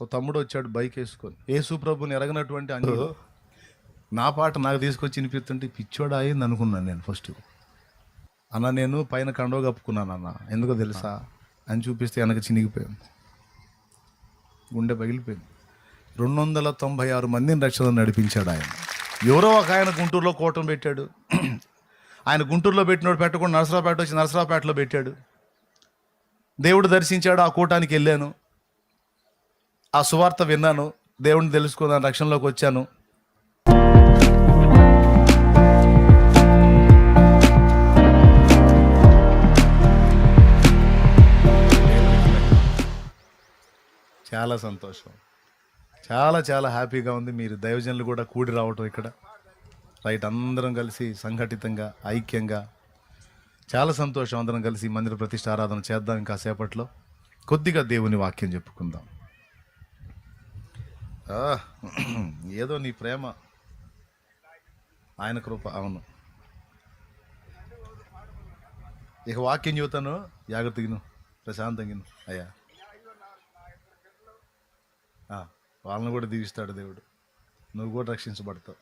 ఒక తమ్ముడు వచ్చాడు బైక్ వేసుకొని, యేసు ప్రభుని ఎరగనటువంటి అన్యుడు నా పాట నాకు తీసుకొచ్చి వినిపిస్తుంటే పిచ్చోడా అయింది అనుకున్నాను నేను ఫస్ట్. అన్న నేను పైన కండవ కప్పుకున్నాను అన్న, ఎందుకో తెలుసా అని చూపిస్తే వెనక చినిగిపోయాను, గుండె పగిలిపోయింది. 296 మందిని రక్షణ నడిపించాడు ఆయన. ఎవరో ఒక ఆయన గుంటూరులో కూటం పెట్టాడు. ఆయన గుంటూరులో పెట్టినోడు పెట్టకుండా నరసరావుపేట వచ్చి నరసరావుపేటలో పెట్టాడు. దేవుడు దర్శించాడు, ఆ కూటానికి వెళ్ళాను, ఆ సువార్త విన్నాను, దేవుడిని తెలుసుకున్నాను, రక్షణలోకి వచ్చాను. చాలా సంతోషం, చాలా చాలా హ్యాపీగా ఉంది. మీరు దైవజనులు కూడా కూడి రావటం ఇక్కడ, రైట్, అందరం కలిసి సంఘటితంగా ఐక్యంగా చాలా సంతోషం. అందరం కలిసి మందిర ప్రతిష్ఠ ఆరాధన చేద్దాం. ఇంకా సేపట్లో కొద్దిగా దేవుని వాక్యం చెప్పుకుందాం. ఏదో నీ ప్రేమ, ఆయన కృప. అవును, ఇక వాక్యం చెబుతాను, జాగ్రత్తగిను, ప్రశాంతంగిను అయ్యా. వాళ్ళని కూడా దీవిస్తాడు దేవుడు, నువ్వు కూడా రక్షించబడతావు.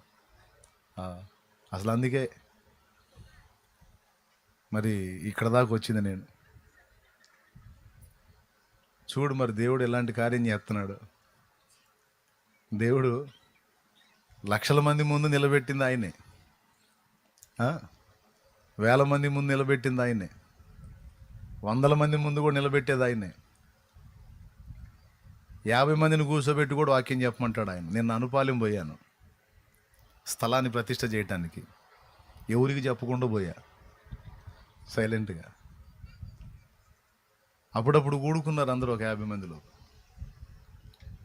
అసలు అందుకే మరి ఇక్కడ దాకా వచ్చింది నేను. చూడు మరి దేవుడు ఎలాంటి కార్యం చేస్తున్నాడు. దేవుడు లక్షల మంది ముందు నిలబెట్టింది ఆయనే, వేల మంది ముందు నిలబెట్టింది ఆయనే, 100 మంది ముందు కూడా నిలబెట్టేది ఆయనే, 50 మందిని కూర్చోబెట్టి కూడా వాక్యం చెప్పమంటాడు ఆయన. నేను అనుపాలెం పోయాను స్థలాన్ని ప్రతిష్ఠ చేయటానికి, ఎవరికి చెప్పకుండా పోయా సైలెంట్గా. అప్పుడప్పుడు కూడుకున్నారు అందరూ, ఒక 50 మందిలో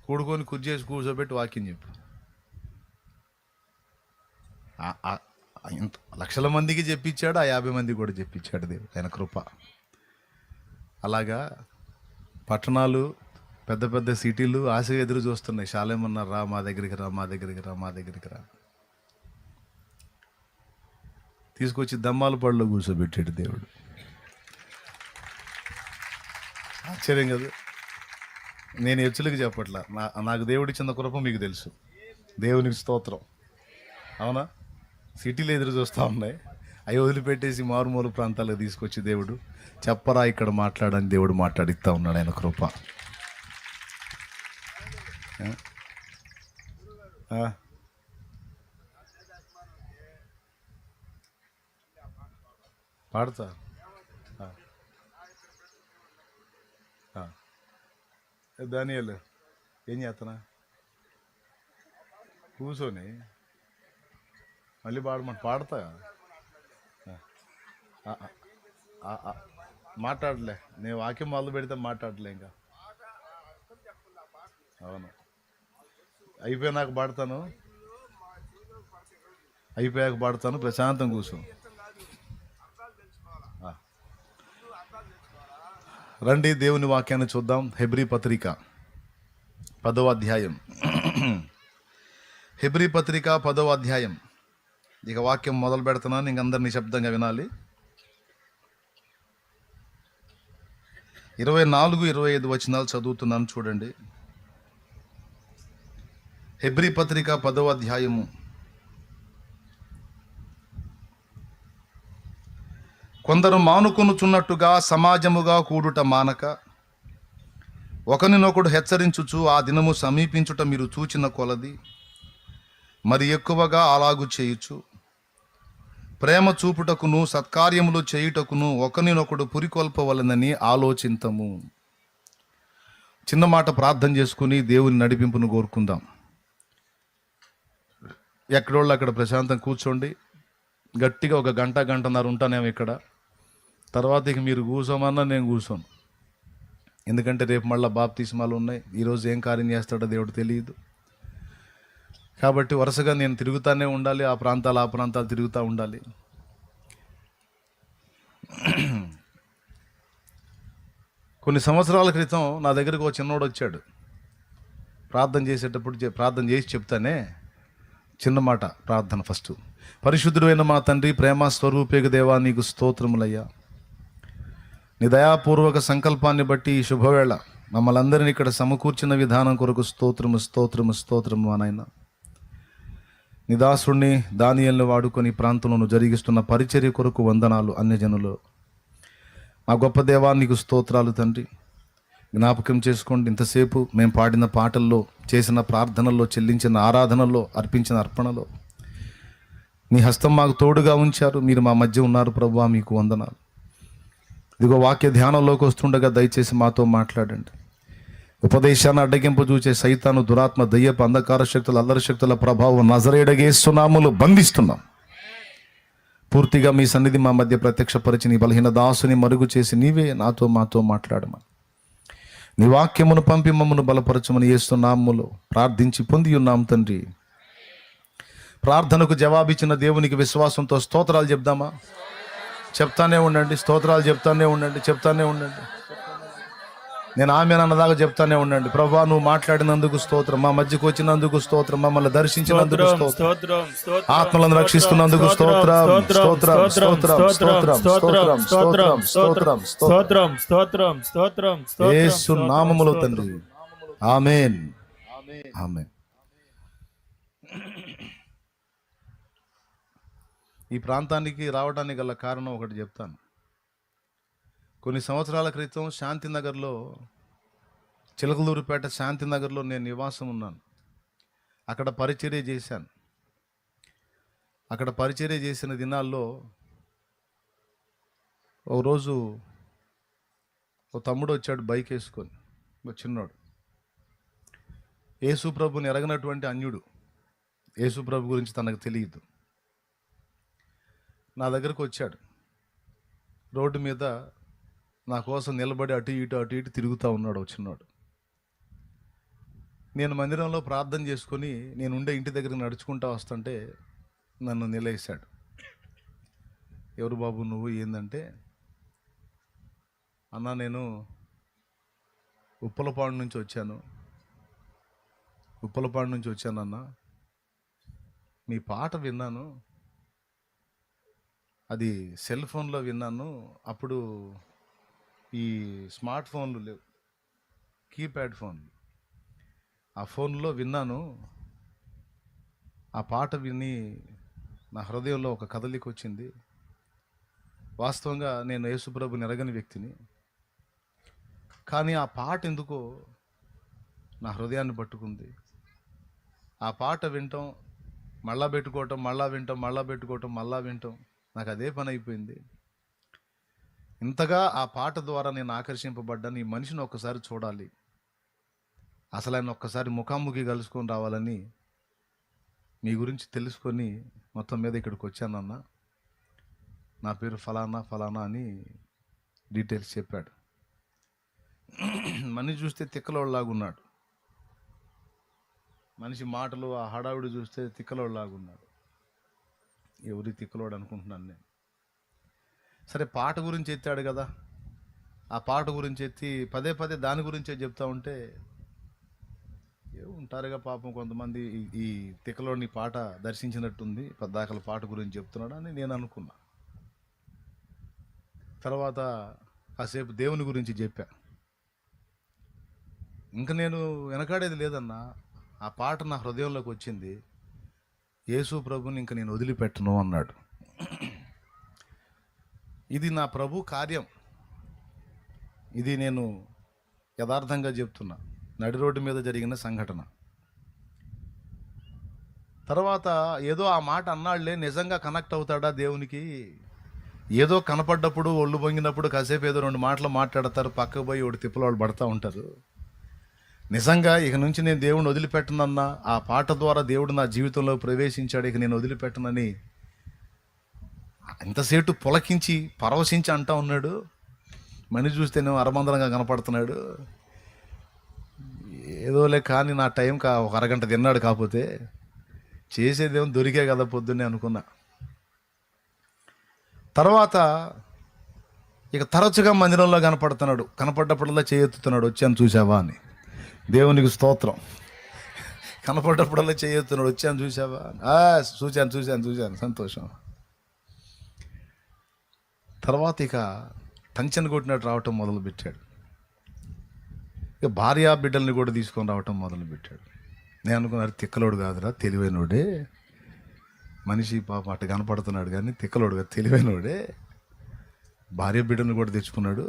కూడుకొని కుర్చేసి కూర్చోబెట్టి వాక్యం చెప్పు. లక్షల మందికి చెప్పించాడు, ఆ 50 మందికి కూడా చెప్పించాడు దేవుడు, ఆయన కృప. అలాగా పట్టణాలు, పెద్ద పెద్ద సిటీలు ఆశగా ఎదురు చూస్తున్నాయి. శాలేమన్నారు, రా మా దగ్గరికి రా, మా దగ్గరికి రా, మా దగ్గరికి రా. తీసుకొచ్చి దమ్మాలపాడులో కూర్చోబెట్టాడు దేవుడు. ఆశ్చర్యం కదా. నేను హెచ్చులకి చెప్పట్లా, నాకు దేవుడి చిన్న కృప మీకు తెలుసు. దేవునికి స్తోత్రం. అవునా, సిటీలు ఎదురు చూస్తూ ఉన్నాయి, అవి వదిలిపెట్టేసి మారుమూల ప్రాంతాలకు తీసుకొచ్చి దేవుడు చెప్పరా ఇక్కడ మాట్లాడని దేవుడు మాట్లాడిస్తూ ఉన్నాడు, ఆయన కృప. పాడతా దానియాలు ఏం చేస్తున్నా, కూర్చొని మళ్ళీ పాడమంట పాడతా. మాట్లాడలే, నేను వాక్యం మొదలు పెడితే మాట్లాడలే ఇంకా. అవును, అయిపోయినాక పాడతాను, అయిపోయాక పాడతాను, ప్రశాంతం కూర్చో. రండి దేవుని వాక్యాన్ని చూద్దాం. హెబ్రీ పత్రిక 10వ అధ్యాయం. హెబ్రీ పత్రిక 10వ అధ్యాయం. ఇక వాక్యం మొదలు పెడుతున్నాను, ఇంక అందరు నిశ్శబ్దంగా వినాలి. 24, 25 వచనాలు చదువుతున్నాను, చూడండి. హెబ్రీ పత్రిక 10వ అధ్యాయము. కొందరు మానుకొనుచున్నట్టుగా సమాజముగా కూడుట మానక ఒకరినొకడు హెచ్చరించుచు ఆ దినము సమీపించుట మీరు చూచిన కొలది మరి ఎక్కువగా అలాగు చేయుచు ప్రేమ చూపుటకును సత్కార్యములు చేయుటకును ఒకరినొకడు పురికొల్పవలనని ఆలోచింతము. చిన్న మాట ప్రార్థన చేసుకుని దేవుని నడిపింపును కోరుకుందాం. ఎక్కడోళ్ళు అక్కడ ప్రశాంతం కూర్చోండి. గట్టిగా ఒక గంటన్నర ఉంటానేమో ఇక్కడ. తర్వాత ఇక మీరు కూర్చోమన్నా నేను కూర్చోను, ఎందుకంటే రేపు మళ్ళీ బాప్తిస్మాలు ఉన్నాయి. ఈరోజు ఏం కార్యం చేస్తాడో దేవుడు తెలియదు. కాబట్టి వరుసగా నేను తిరుగుతూనే ఉండాలి, ఆ ప్రాంతాలు తిరుగుతూ ఉండాలి. కొన్ని సంవత్సరాల క్రితం నా దగ్గరకు ఒక చిన్నోడు వచ్చాడు. ప్రార్థన చేసేటప్పుడు ప్రార్థన చేసి చెప్తానే, చిన్న మాట ప్రార్థన ఫస్ట్. పరిశుద్ధుడు అయిన మా తండ్రి, ప్రేమ స్వరూపేగ దేవా, నీకు స్తోత్రములయ్యా. నీ దయాపూర్వక సంకల్పాన్ని బట్టి ఈ శుభవేళ మమ్మల్ని అందరినీ ఇక్కడ సమకూర్చిన విధానం కొరకు స్తోత్రము స్తోత్రము స్తోత్రము నాయన. నీ దాసుడిని దానియేలును వాడుకొని ప్రాంతంలో జరిగిస్తున్న పరిచర్య కొరకు వందనాలు. అన్యజనులు మా గొప్ప దేవా నీకు స్తోత్రాలు తండ్రి. జ్ఞాపకం చేసుకోండి, ఇంతసేపు మేము పాడిన పాటల్లో, చేసిన ప్రార్థనల్లో, చెల్లించిన ఆరాధనల్లో, అర్పించిన అర్పణలో నీ హస్తం మాకు తోడుగా ఉంచారు. మీరు మా మధ్య ఉన్నారు ప్రభువా, మీకు వందనాలు. ఇదిగో వాక్య ధ్యానంలోకి వస్తుండగా దయచేసి మాతో మాట్లాడండి. ఉపదేశాన్ని అడ్డగింపు చూచే సైతాను, దురాత్మ, దయ్యపు, అంధకార శక్తుల, అల్లరి శక్తుల ప్రభావం నజరేయుడైన యేసు నామములో బంధిస్తున్నాం. పూర్తిగా మీ సన్నిధి మా మధ్య ప్రత్యక్షపరిచి నీ బలహీన దాసుని మరుగు చేసి నీవే నాతో మాతో మాట్లాడమని, నీ వాక్యమును పంపి మమ్మను బలపరచమని యేసు నామములో ప్రార్థించి పొంది ఉన్నాం తండ్రి. ప్రార్థనకు జవాబిచ్చిన దేవునికి విశ్వాసంతో స్తోత్రాలు చెప్దామా? చెప్తానే ఉండండి, స్తోత్రాలు చెప్తానే ఉండండి. నేను ఆమెను అన్నదాకా చెప్తానే ఉండండి. ప్రభువా నువ్వు మాట్లాడినందుకు స్తోత్రం, మా మధ్యకు వచ్చినందుకు స్తోత్రం, మమ్మల్ని దర్శించినందుకు స్తోత్రం, ఆత్మలను రక్షిస్తున్నందుకు స్తోత్రం, స్తోత్రం, స్తోత్రం, స్తోత్రం, స్తోత్రం, స్తోత్రం, స్తోత్రం, స్తోత్రం, స్తోత్రం, స్తోత్రం, యేసు నామములో తండ్రి. ఆమేన్, ఆమేన్. ఈ ప్రాంతానికి రావడానికి గల కారణం ఒకటి చెప్తాను. కొన్ని సంవత్సరాల క్రితం శాంతినగర్లో, చిలకలూరుపేట శాంతినగర్లో నేను నివాసం ఉన్నాను. అక్కడ పరిచర్య చేశాను. అక్కడ పరిచర్య చేసిన దినాల్లో ఒక రోజు ఒక తమ్ముడు వచ్చాడు బైక్ వేసుకొని, ఒక చిన్నోడు. యేసు ప్రభుని ఎరగనటువంటి అన్యుడు, యేసు ప్రభు గురించి తనకు తెలియదు. నా దగ్గరకు వచ్చాడు. రోడ్డు మీద నా కోసం నిలబడి అటు ఇటు తిరుగుతూ ఉన్నాడు చిన్నోడు. నేను మందిరంలో ప్రార్థన చేసుకొని నేను ఉండే ఇంటి దగ్గరికి నడుచుకుంటూ వస్తుంటే నన్ను నిలవేశాడు. ఎవరు బాబు నువ్వు? ఏందంటే, అన్నా నేను ఉప్పలపాడు నుంచి వచ్చానన్నా, మీ పాట విన్నాను, అది సెల్ ఫోన్లో విన్నాను. అప్పుడు ఈ స్మార్ట్ ఫోన్లు లేవు, కీప్యాడ్ ఫోన్లు. ఆ ఫోన్లో విన్నాను. ఆ పాట విని నా హృదయంలో ఒక కదలిక వచ్చింది. వాస్తవంగా నేను యేసుప్రభుని ఎరగని వ్యక్తిని, కానీ ఆ పాట ఎందుకో నా హృదయాన్ని పట్టుకుంది. ఆ పాట వింటాం, మళ్ళా పెట్టుకోవటం, మళ్ళా వింటాం, నాకు అదే పని అయిపోయింది. ఇంతగా ఆ పాట ద్వారా నేను ఆకర్షింపబడ్డాను. ఈ మనిషిని ఒక్కసారి చూడాలి, అసలు ఆయన ఒక్కసారి ముఖాముఖి కలుసుకొని రావాలని, మీ గురించి తెలుసుకొని మొత్తం మీద ఇక్కడికి వచ్చానన్న. నా పేరు ఫలానా అని డీటెయిల్స్ చెప్పాడు. మనిషి చూస్తే తిక్కలోళ్ళలాగున్నాడు. మనిషి మాటలు, ఆ హడావిడి చూస్తే తిక్కలోళ్ళలాగున్నాడు. ఎవరి తిక్కలోడు అనుకుంటున్నాను నేను. సరే, పాట గురించి ఎత్తాడు కదా, ఆ పాట గురించి ఎత్తి పదే దాని గురించే చెప్తా ఉంటే, ఉంటారుగా పాపం కొంతమంది, ఈ తిక్కలోని పాట దర్శించినట్టుంది, పద్దాకల పాట గురించి చెప్తున్నాడు అని నేను అనుకున్నా. తర్వాత కాసేపు దేవుని గురించి చెప్పా. ఇంకా నేను వెనకాడేది లేదన్నా. ఆ పాట నా హృదయంలోకి వచ్చింది. యేసు ప్రభుని ఇంక నేను వదిలిపెట్టను అన్నాడు. ఇది నా ప్రభు కార్యం, ఇది నేను యథార్థంగా చెప్తున్నా. నడి రోడ్డు మీద జరిగిన సంఘటన. తర్వాత ఏదో ఆ మాట అన్నాళ్లే, నిజంగా కనెక్ట్ అవుతాడా దేవునికి? ఏదో కనపడ్డప్పుడు, ఒళ్ళు పొంగినప్పుడు కాసేపు ఏదో 2 మాటలు మాట్లాడతారు, పక్కకు పోయి ఒకటి తిప్పలు వాళ్ళు పడతా ఉంటారు. నిజంగా ఇక నుంచి నేను దేవుడిని వదిలిపెట్టనన్నా, ఆ పాట ద్వారా దేవుడు నా జీవితంలో ప్రవేశించాడు, ఇక నేను వదిలిపెట్టనని ఎంతసేపు పులకించి పరవశించి అంటా ఉన్నాడు. మనిషి చూస్తేనేమో అరమందరంగా కనపడుతున్నాడు. ఏదోలే కానీ నా టైం ఒక అరగంట తిన్నాడు, కాకపోతే చేసేదేమో దొరికే కదా పొద్దున్నే అనుకున్నా. తర్వాత ఇక తరచుగా మందిరంలో కనపడుతున్నాడు. కనపడ్డప్పుడల్లా చేయెత్తుతున్నాడు, వచ్చాను చూసావా అని. దేవునికి స్తోత్రం. కనపడ్డప్పుడల్లా చేయెత్తున్నాడు, వచ్చాను చూసావా? చూశాను, సంతోషం. తర్వాత ఇక టెన్షన్ కొట్టినట్టు రావటం మొదలుపెట్టాడు. ఇక భార్యా బిడ్డల్ని కూడా తీసుకొని రావటం మొదలుపెట్టాడు. నేను అనుకున్నాను తిక్కలోడు కాదురా, తెలివైనోడే మనిషి, పాప అటు కనపడుతున్నాడు కానీ తిక్కలోడు కాదు, తెలివైనోడే, భార్య బిడ్డను కూడా తెచ్చుకున్నాడు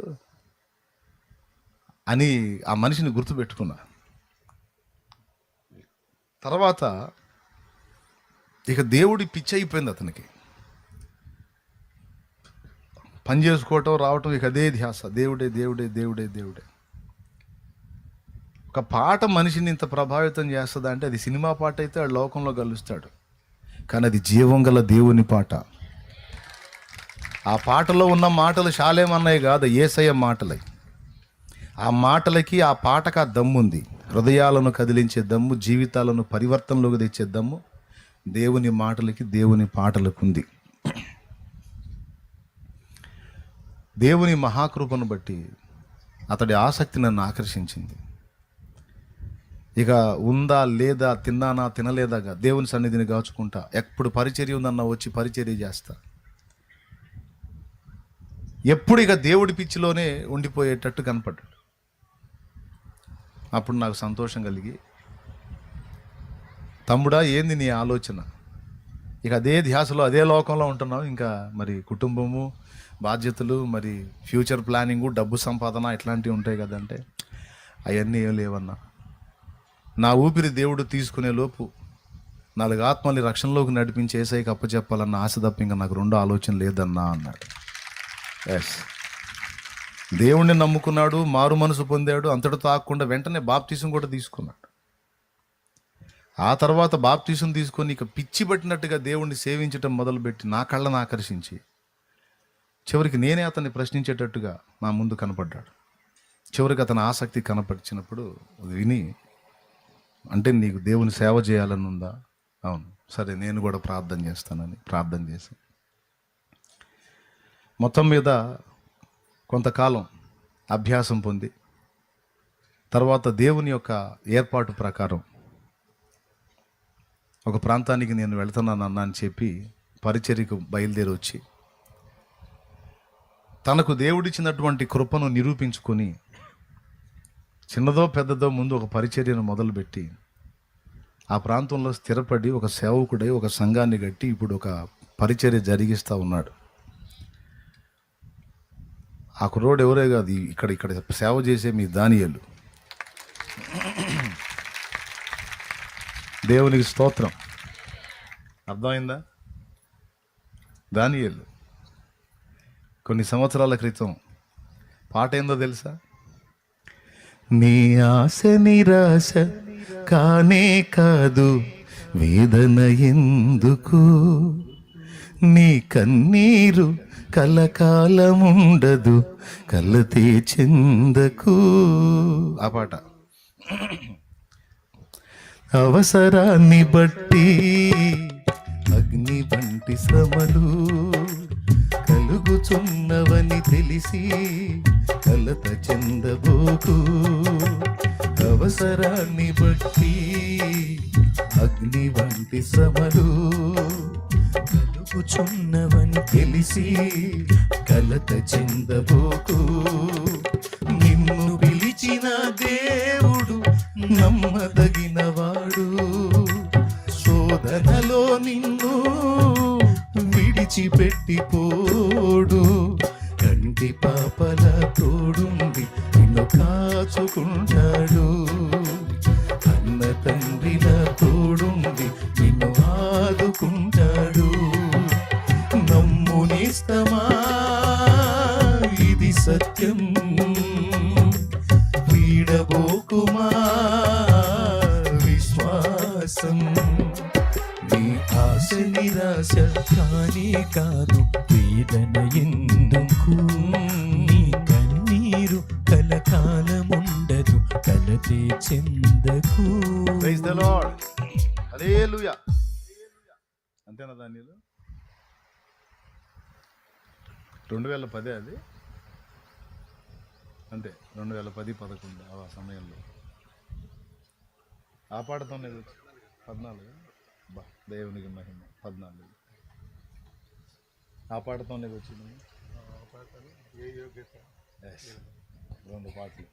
అని ఆ మనిషిని గుర్తుపెట్టుకున్నా. తర్వాత ఇక దేవుడి పిచ్చి అయిపోయింది అతనికి. పని చేసుకోవటం రావటం ఇక అదే ధ్యాస, దేవుడే దేవుడే దేవుడే దేవుడే. ఒక పాట మనిషిని ఇంత ప్రభావితం చేస్తుంది అంటే అది సినిమా పాట అయితే ఆ లోకంలో కలుస్తాడు, కానీ అది జీవం గల దేవుని పాట. ఆ పాటలో ఉన్న మాటలు శాలేమన్నయ్య కాదు, యేసయ్య మాటలై. ఆ మాటలకి ఆ పాటకు ఆ దమ్ముంది, హృదయాలను కదిలించే దమ్ము, జీవితాలను పరివర్తనలోకి తెచ్చే దమ్ము దేవుని మాటలకి, దేవుని పాటలకు ఉంది. దేవుని మహాకృపను బట్టి అతడి ఆసక్తి నన్ను ఆకర్షించింది. ఇక ఉందా లేదా, తిన్నానా తినలేదాగా దేవుని సన్నిధిని గాచుకుంటా, ఎప్పుడు పరిచర్య ఉందన్నా వచ్చి పరిచర్య చేస్తా, ఎప్పుడు ఇక దేవుడి పిచ్చిలోనే ఉండిపోయేటట్టు కనపడ్డాడు. అప్పుడు నాకు సంతోషం కలిగి, తమ్ముడా ఏంది నీ ఆలోచన, ఇక అదే ధ్యాసలో అదే లోకంలో ఉంటున్నావు, ఇంకా మరి కుటుంబము, బాధ్యతలు, మరి ఫ్యూచర్ ప్లానింగు, డబ్బు సంపాదన ఇట్లాంటివి ఉంటాయి కదంటే, అవన్నీ ఏం లేవన్నా. నా ఊపిరి దేవుడు తీసుకునే లోపు 4 ఆత్మల్ని రక్షణలోకి నడిపించి యేసయ్యకి అప్పచెప్పాలన్న ఆశ తప్ప ఇంకా నాకు రెండో ఆలోచన లేదన్నా అన్నాడు. ఎస్, దేవుణ్ణి నమ్ముకున్నాడు, మారు మనసు పొందాడు, అంతటితో ఆగకుండా వెంటనే బాప్తీసం కూడా తీసుకున్నాడు. ఆ తర్వాత బాప్తీసం తీసుకొని ఇక పిచ్చి పట్టినట్టుగా దేవుణ్ణి సేవించటం మొదలుపెట్టి నా కళ్ళను ఆకర్షించి చివరికి నేనే అతన్ని ప్రశ్నించేటట్టుగా నా ముందు కనపడ్డాడు. చివరికి అతని ఆసక్తి కనపరిచినప్పుడు విని, అంటే నీకు దేవుని సేవ చేయాలని ఉందా? అవును, సరే నేను కూడా ప్రార్థన చేస్తానని ప్రార్థన చేసి, మొత్తం మీద కొంతకాలం అభ్యాసం పొంది, తర్వాత దేవుని యొక్క ఏర్పాటు ప్రకారం ఒక ప్రాంతానికి నేను వెళ్తున్నానన్నా అని చెప్పి పరిచర్యకు బయలుదేరి వచ్చి తనకు దేవుడిచ్చినటువంటి కృపను నిరూపించుకొని చిన్నదో పెద్దదో ముందు ఒక పరిచర్యను మొదలుపెట్టి ఆ ప్రాంతంలో స్థిరపడి ఒక సేవకుడై ఒక సంఘాన్ని కట్టి ఇప్పుడు ఒక పరిచర్య జరిగిస్తూ ఉన్నాడు. ఆ కుర్రోడు ఎవరే కాదు, ఇక్కడ సేవ చేసే మీ దానియేలు. దేవునికి స్తోత్రం. అర్థమైందా? దానియేలు కొన్ని సంవత్సరాల క్రితం పాట ఏందో తెలుసా? నీ ఆశ నిరాశ కానే కాదు, వేదన ఎందుకు, నీ కన్నీరు కలకాలముండదు, కలతే చెందకు. ఆ పాట అవసరాన్ని బట్టి అగ్ని వంటి శ్రమలు కలుగుచున్నవని తెలిసి కలత చెందబోకు. అవసరాన్ని బట్టి అగ్ని వంటి శ్రమలు కలుగుచున్నవని తెలిసి కలత చెందబోకు. నిన్ను పిలిచిన దేవుడు నమ్మదగినవాడు, శోధనలో నిన్ను విడిచిపెట్టిపోడు. కంటి పాపల తోడుండి నిన్ను కాచుకుంటాడు, అన్న తండ్రిల తోడుండి నిన్ను ఆదుకుంటాడు. నమ్మునిస్తమా, ఇది సత్యం, వీడబోకుమా విశ్వాసం. నీ ఆశ నిరాశ కానే కాదు, వేదన ఎందుకు, నీ కన్నీరు కలకాలముండదు, కలతే చెందకు. ప్రైజ్ ది లార్డ్, హల్లెలూయా. అంతేనా దానియేలు? 2010 అది అంతే, 2010-11 ఆ సమయంలో ఆ పాటతోనే 14 దేవునికి మహిమ 14 ఆ పాటతోనే వచ్చింది. 2 పాటలు.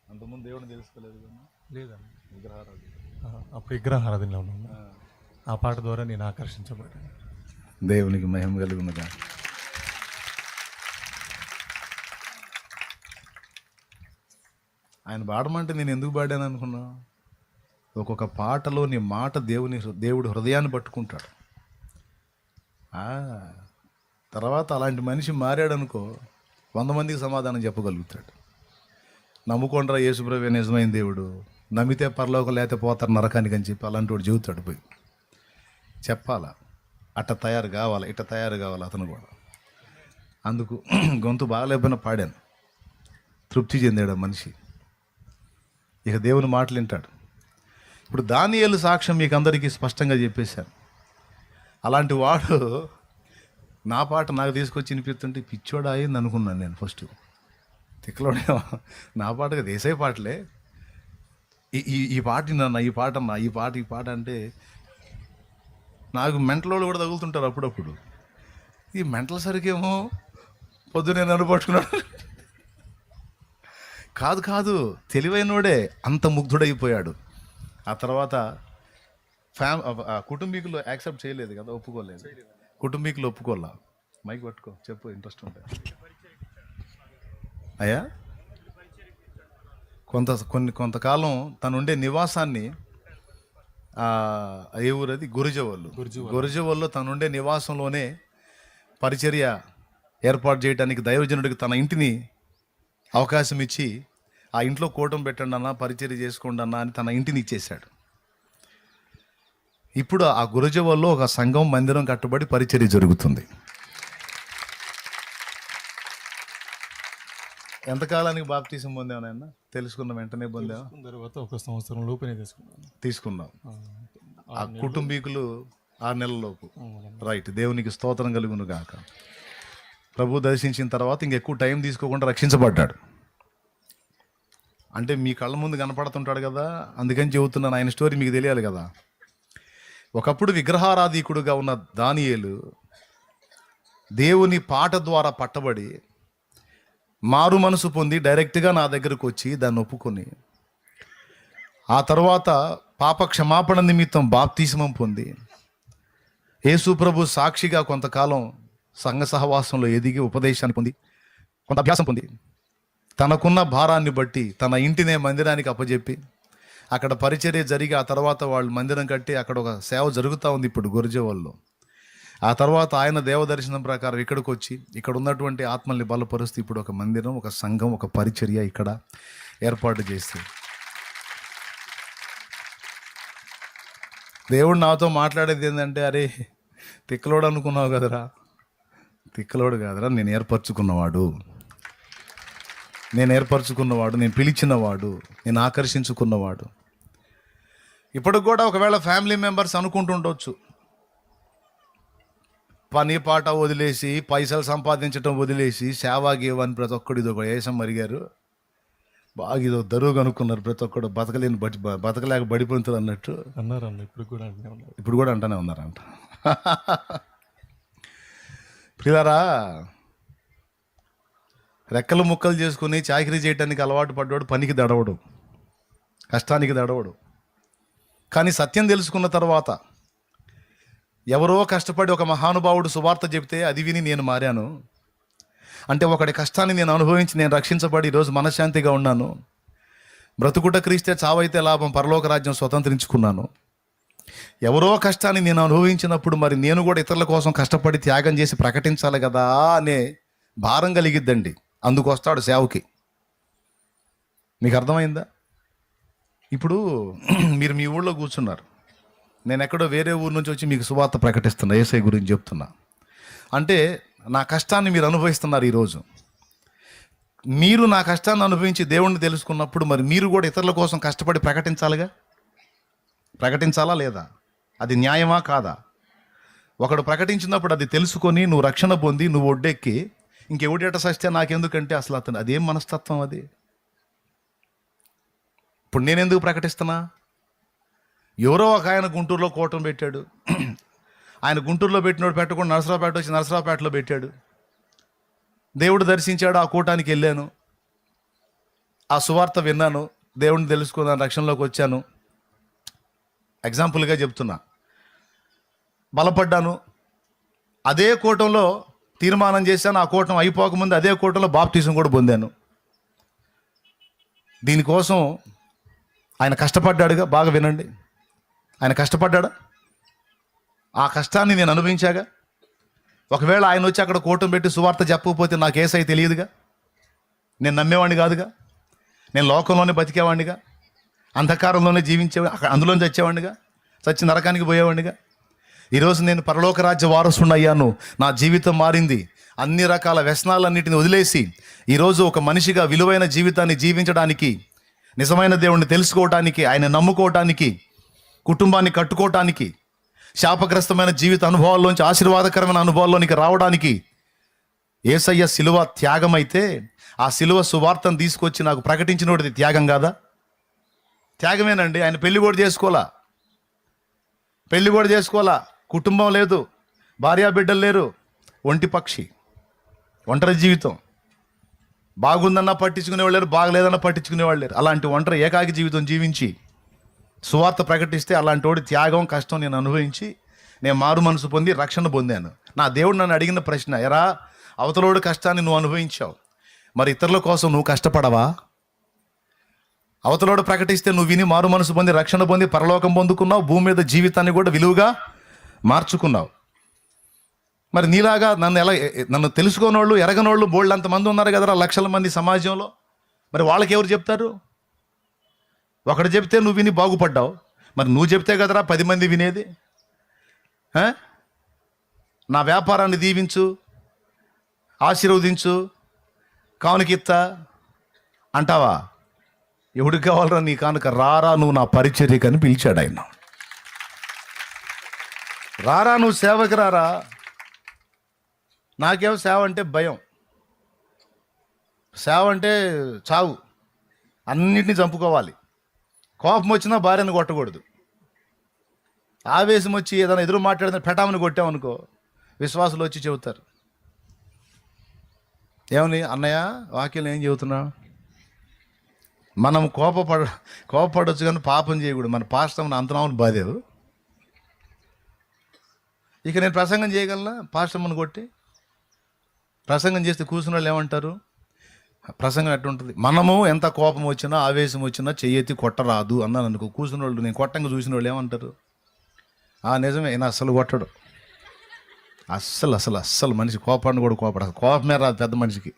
అంతకుముందు దేవుడిని తెలుసుకోలేదు కదా? లేదండి, విగ్రహారాధన. అప్పుడు విగ్రహారాధనలో ఉన్నాను. ఆ పాట ద్వారా నేను ఆకర్షించబడ్డాను. దేవునికి మహిమ కలుగునుగా. ఆయన పాడమంటే నేను ఎందుకు పాడాను అనుకున్నా? ఒక్కొక్క పాటలో నీ మాట దేవుడు హృదయాన్ని పట్టుకుంటాడు. తర్వాత అలాంటి మనిషి మారాడు అనుకో, 100 మందికి సమాధానం చెప్పగలుగుతాడు. నమ్ముకోండ్రా యేసుప్రభువే నిజమైన దేవుడు, నమ్మితే పరలోకం లేకపోతే పోతారు నరకానికి అని చెప్పి అలాంటి వాడు చెబుతాడు. పోయి చెప్పాలా, అట్ట తయారు కావాలి, ఇట్ట తయారు కావాలి అతను కూడా. అందుకు గొంతు బాగాలేకపోయినా పాడాను. తృప్తి చెందాడు మనిషి. ఇక దేవుని మాటలు వింటాడు. ఇప్పుడు దానియేలు సాక్ష్యం మీకు అందరికీ స్పష్టంగా చెప్పేశాను. అలాంటి వాడు నా పాట నాకు తీసుకొచ్చి వినిపిస్తుంటే పిచ్చోడా అయింది అనుకున్నాను నేను ఫస్ట్. తిక్కలోడే నా పాటగా దేశే పాటలే ఈ పాట విన్నా, ఈ పాట అన్నా, ఈ పాట అంటే నాకు మెంటలోళ్ళు కూడా తగులుతుంటారు అప్పుడప్పుడు. ఈ మెంటల్ సరికేమో పొద్దునే నన్ను పట్టుకున్నాడు. కాదు తెలివైనోడే అంత ముగ్ధుడైపోయాడు. ఆ తర్వాత కుటుంబీకులు యాక్సెప్ట్ చేయలేదు కదా, ఒప్పుకోలేదు. కుటుంబీకులు ఒప్పుకోలా. మైక్ పట్టుకో, చెప్పు, ఇంట్రెస్ట్ ఉంటాయి అయ్యా. కొంతకాలం తనుండే నివాసాన్ని, ఏ ఊరది, గురిజవల్లో తనుండే నివాసంలోనే పరిచర్య ఏర్పాటు చేయడానికి దైవజనుడికి తన ఇంటిని అవకాశం ఇచ్చి, ఆ ఇంట్లో కూటం పెట్టండి అన్న, పరిచర్య చేసుకోండి అన్న అని తన ఇంటిని ఇచ్చేశాడు. ఇప్పుడు ఆ గురజవల్లో ఒక సంఘం, మందిరం కట్టుబడి పరిచర్య జరుగుతుంది. ఎంతకాలానికి బాప్తీసం పొందావు నాయన? తెలుసుకున్న వెంటనే పొందావు? తర్వాత 1 సంవత్సరం లోపునే తీసుకున్నాం. ఆ కుటుంబీకులు 6 నెలల లోపు. రైట్. దేవునికి స్తోత్రం కలుగును గాక. ప్రభు దర్శించిన తర్వాత ఇంకెక్కువ టైం తీసుకోకుండా రక్షించబడ్డాడు. అంటే మీ కళ్ళ ముందు కనపడుతుంటాడు కదా, అందుకని చెబుతున్నాను. ఆయన స్టోరీ మీకు తెలియాలి కదా. ఒకప్పుడు విగ్రహారాధికుడుగా ఉన్న దానియేలు దేవుని పాట ద్వారా పట్టబడి మారు మనసు పొంది డైరెక్ట్గా నా దగ్గరకు వచ్చి దాన్ని ఒప్పుకొని, ఆ తర్వాత పాప క్షమాపణ నిమిత్తం బాప్తిస్మం పొంది, యేసు ప్రభు సాక్షిగా కొంతకాలం సంఘ సహవాసంలో ఎదిగి ఉపదేశాన్ని పొంది, కొంత అభ్యాసం పొంది, తనకున్న భారాన్ని బట్టి తన ఇంటినే మందిరానికి అప్పచెప్పి అక్కడ పరిచర్య జరిగి, ఆ తర్వాత వాళ్ళు మందిరం కట్టి అక్కడ ఒక సేవ జరుగుతూ ఉంది ఇప్పుడు గురజవల్లో. ఆ తర్వాత ఆయన దేవదర్శనం ప్రకారం ఇక్కడికి వచ్చి ఇక్కడ ఉన్నటువంటి ఆత్మల్ని బలపరుస్తూ ఇప్పుడు ఒక మందిరం, ఒక సంఘం, ఒక పరిచర్య ఇక్కడ ఏర్పాటు చేసి, దేవుడు నాతో మాట్లాడేది ఏంటంటే, అరే తిక్కలోడు అనుకున్నావు కదరా, తిక్కలోడు కాదురా, నేను ఏర్పరచుకున్నవాడు, నేను పిలిచినవాడు, నేను ఆకర్షించుకున్నవాడు. ఇప్పటికి కూడా ఒకవేళ ఫ్యామిలీ మెంబర్స్ అనుకుంటుండొచ్చు, పని పాట వదిలేసి, పైసలు సంపాదించడం వదిలేసి, సేవాగేవని ప్రతి ఒక్కడు ఇదో వేసం మరిగారు, బాగా ఇదో దరువు కనుక్కున్నారు, ప్రతి ఒక్కడు బతకలేక బడిపోతున్నారు అన్నట్టు అన్నారు. ఇప్పుడు కూడా అంటానే ఉన్నారంట. ప్రియులారా, రెక్కలు ముక్కలు చేసుకుని చాకరీ చేయడానికి అలవాటు పడ్డాడు, పనికి దడవడు, కష్టానికి దడవడు. కానీ సత్యం తెలుసుకున్న తర్వాత, ఎవరో కష్టపడి ఒక మహానుభావుడు సువార్త చెబితే అది విని నేను మారాను, అంటే ఒకటి కష్టాన్ని నేను అనుభవించి నేను రక్షించబడి ఈరోజు మనశ్శాంతిగా ఉన్నాను. బ్రతుకుట క్రీస్తే, చావైతే లాభం, పరలోక రాజ్యం స్వతంత్రించుకున్నాను. ఎవరో కష్టాన్ని నేను అనుభవించినప్పుడు మరి నేను కూడా ఇతరుల కోసం కష్టపడి త్యాగం చేసి ప్రకటించాలి కదా అనే భారం కలిగిద్దండి. అందుకు వస్తాడు సేవకి. మీకు అర్థమైందా? ఇప్పుడు మీరు మీ ఊళ్ళో కూర్చున్నారు, నేను ఎక్కడో వేరే ఊరు నుంచి వచ్చి మీకు సువార్త ప్రకటిస్తున్నా, యేసయ్య గురించి చెప్తున్నా. అంటే నా కష్టాన్ని మీరు అనుభవిస్తున్నారు ఈరోజు. మీరు నా కష్టాన్ని అనుభవించి దేవుణ్ణి తెలుసుకున్నప్పుడు మరి మీరు కూడా ఇతరుల కోసం కష్టపడి ప్రకటించాలా లేదా? అది న్యాయమా కాదా? ఒకడు ప్రకటించినప్పుడు అది తెలుసుకొని నువ్వు రక్షణ పొంది నువ్వు ఒడ్డెక్కి ఇంకెవడేట సస్తే నాకెందుకంటే అసలు అదేం మనస్తత్వం అది? ఇప్పుడు నేనెందుకు ప్రకటిస్తున్నా? ఎవరో ఒక ఆయన గుంటూరులో కూటం పెట్టాడు, ఆయన గుంటూరులో పెట్టినోడు పెట్టకుండా నరసరావుపేట వచ్చి నరసరావుపేటలో పెట్టాడు. దేవుడు దర్శించాడు, ఆ కూటానికి వెళ్ళాను. ఆ సువార్త విన్నాను, దేవుడిని తెలుసుకున్నాను, రక్షణలోకి వచ్చాను. ఎగ్జాంపుల్గా చెప్తున్నా. బలపడ్డాను. అదే కూటంలో తీర్మానం చేశాను. ఆ కూటం అయిపోకముందు అదే కూటంలో బాప్టిజం కూడా పొందాను. దీనికోసం ఆయన కష్టపడ్డాడుగా. బాగా వినండి, ఆయన కష్టపడ్డాడా? ఆ కష్టాన్ని నేను అనుభవించాగా. ఒకవేళ ఆయన వచ్చి అక్కడ కూటం పెట్టి సువార్త చెప్పకపోతే నాకు ఏసై తెలియదుగా, నేను నమ్మేవాడిని కాదుగా, నేను లోకంలోనే బతికేవాడినిగా, అంధకారంలోనే అందులోనే చచ్చేవాడినిగా, చచ్చి నరకానికి పోయేవాడినిగా. ఈరోజు నేను పరలోక రాజ్య వారసుని అయ్యాను. నా జీవితం మారింది. అన్ని రకాల వ్యసనాలన్నిటిని వదిలేసి ఈరోజు ఒక మనిషిగా విలువైన జీవితాన్ని జీవించడానికి, నిజమైన దేవుణ్ణి తెలుసుకోవటానికి, ఆయన నమ్ముకోవటానికి, కుటుంబాన్ని కట్టుకోవటానికి, శాపగ్రస్తమైన జీవిత అనుభవాల్లోంచి ఆశీర్వాదకరమైన అనుభవాల్లోనికి రావడానికి యేసయ్య శిలువ త్యాగమైతే, ఆ శిలువ సువార్తను తీసుకొచ్చి నాకు ప్రకటించినోడిది త్యాగం కాదా? త్యాగమేనండి. ఆయన పెళ్లి కూడా చేసుకోవాలా, కుటుంబం లేదు, భార్యా బిడ్డలు లేరు, ఒంటి పక్షి, ఒంటరి జీవితం. బాగుందన్నా పట్టించుకునేవాళ్ళు లేరు, బాగలేదన్నా పట్టించుకునేవాళ్ళు లేరు. అలాంటి ఒంటరి ఏకాకి జీవితం జీవించి సువార్త ప్రకటిస్తే అలాంటి వాడి త్యాగం, కష్టం నేను అనుభవించి నేను మారు మనసు పొంది రక్షణ పొందాను. నా దేవుడు నన్ను అడిగిన ప్రశ్న, ఎరా అవతలోడు కష్టాన్ని నువ్వు అనుభవించావు, మరి ఇతరుల కోసం నువ్వు కష్టపడవా? అవతలోడు ప్రకటిస్తే నువ్వు విని మారు మనసు పొంది రక్షణ పొంది పరలోకం పొందుకున్నావు, భూమి మీద జీవితాన్ని కూడా విలువగా మార్చుకున్నావు. మరి నీలాగా నన్ను తెలుసుకోనోళ్ళు, ఎరగనోళ్ళు బోళ్ళు అంతమంది ఉన్నారు కదరా, లక్షల మంది సమాజంలో. మరి వాళ్ళకి ఎవరు చెప్తారు? ఒకడు చెప్తే నువ్వు విని బాగుపడ్డావు, మరి నువ్వు చెప్తే కదరా 10 మంది వినేది. నా వ్యాపారాన్ని దీవించు, ఆశీర్వదించు, కానుకిత్తా అంటావా? ఎవడికి కావాలరా నీ కానుక? రారా నువ్వు నా పరిచర్యకు అని పిలిచాడు ఆయన. రారా నువ్వు సేవకి రారా. నాకేమో సేవ అంటే భయం. సేవ అంటే చావు, అన్నిటినీ చంపుకోవాలి. కోపం వచ్చినా భార్యను కొట్టకూడదు. ఆవేశం వచ్చి ఏదైనా ఎదురు మాట్లాడిన పెటామని కొట్టామనుకో, విశ్వాసులు వచ్చి చెబుతారు, ఏమని అన్నయ్య వాక్యం ఏం చెబుతున్నా? మనం కోపపడవచ్చు కానీ పాపం చేయకూడదు. మన పాస్టర్ని అంతనామని బాధేవు. ఇక నేను ప్రసంగం చేయగలనా? పాస్టర్ని కొట్టి ప్రసంగం చేస్తే కూర్చున్న వాళ్ళు ఏమంటారు? ప్రసంగం ఎట్టుంటుంది? మనము ఎంత కోపం వచ్చినా, ఆవేశం వచ్చినా చెయ్యెత్తి కొట్టరాదు అన్నాను అనుకో, కూర్చున్న వాళ్ళు, నేను కొట్టంగా చూసిన వాళ్ళు ఏమంటారు? నిజమే, ఈయన అస్సలు కొట్టడు, అస్సలు మనిషి కోపాన్ని కూడా కోపడు, కోపమే రాదు పెద్ద మనిషికి.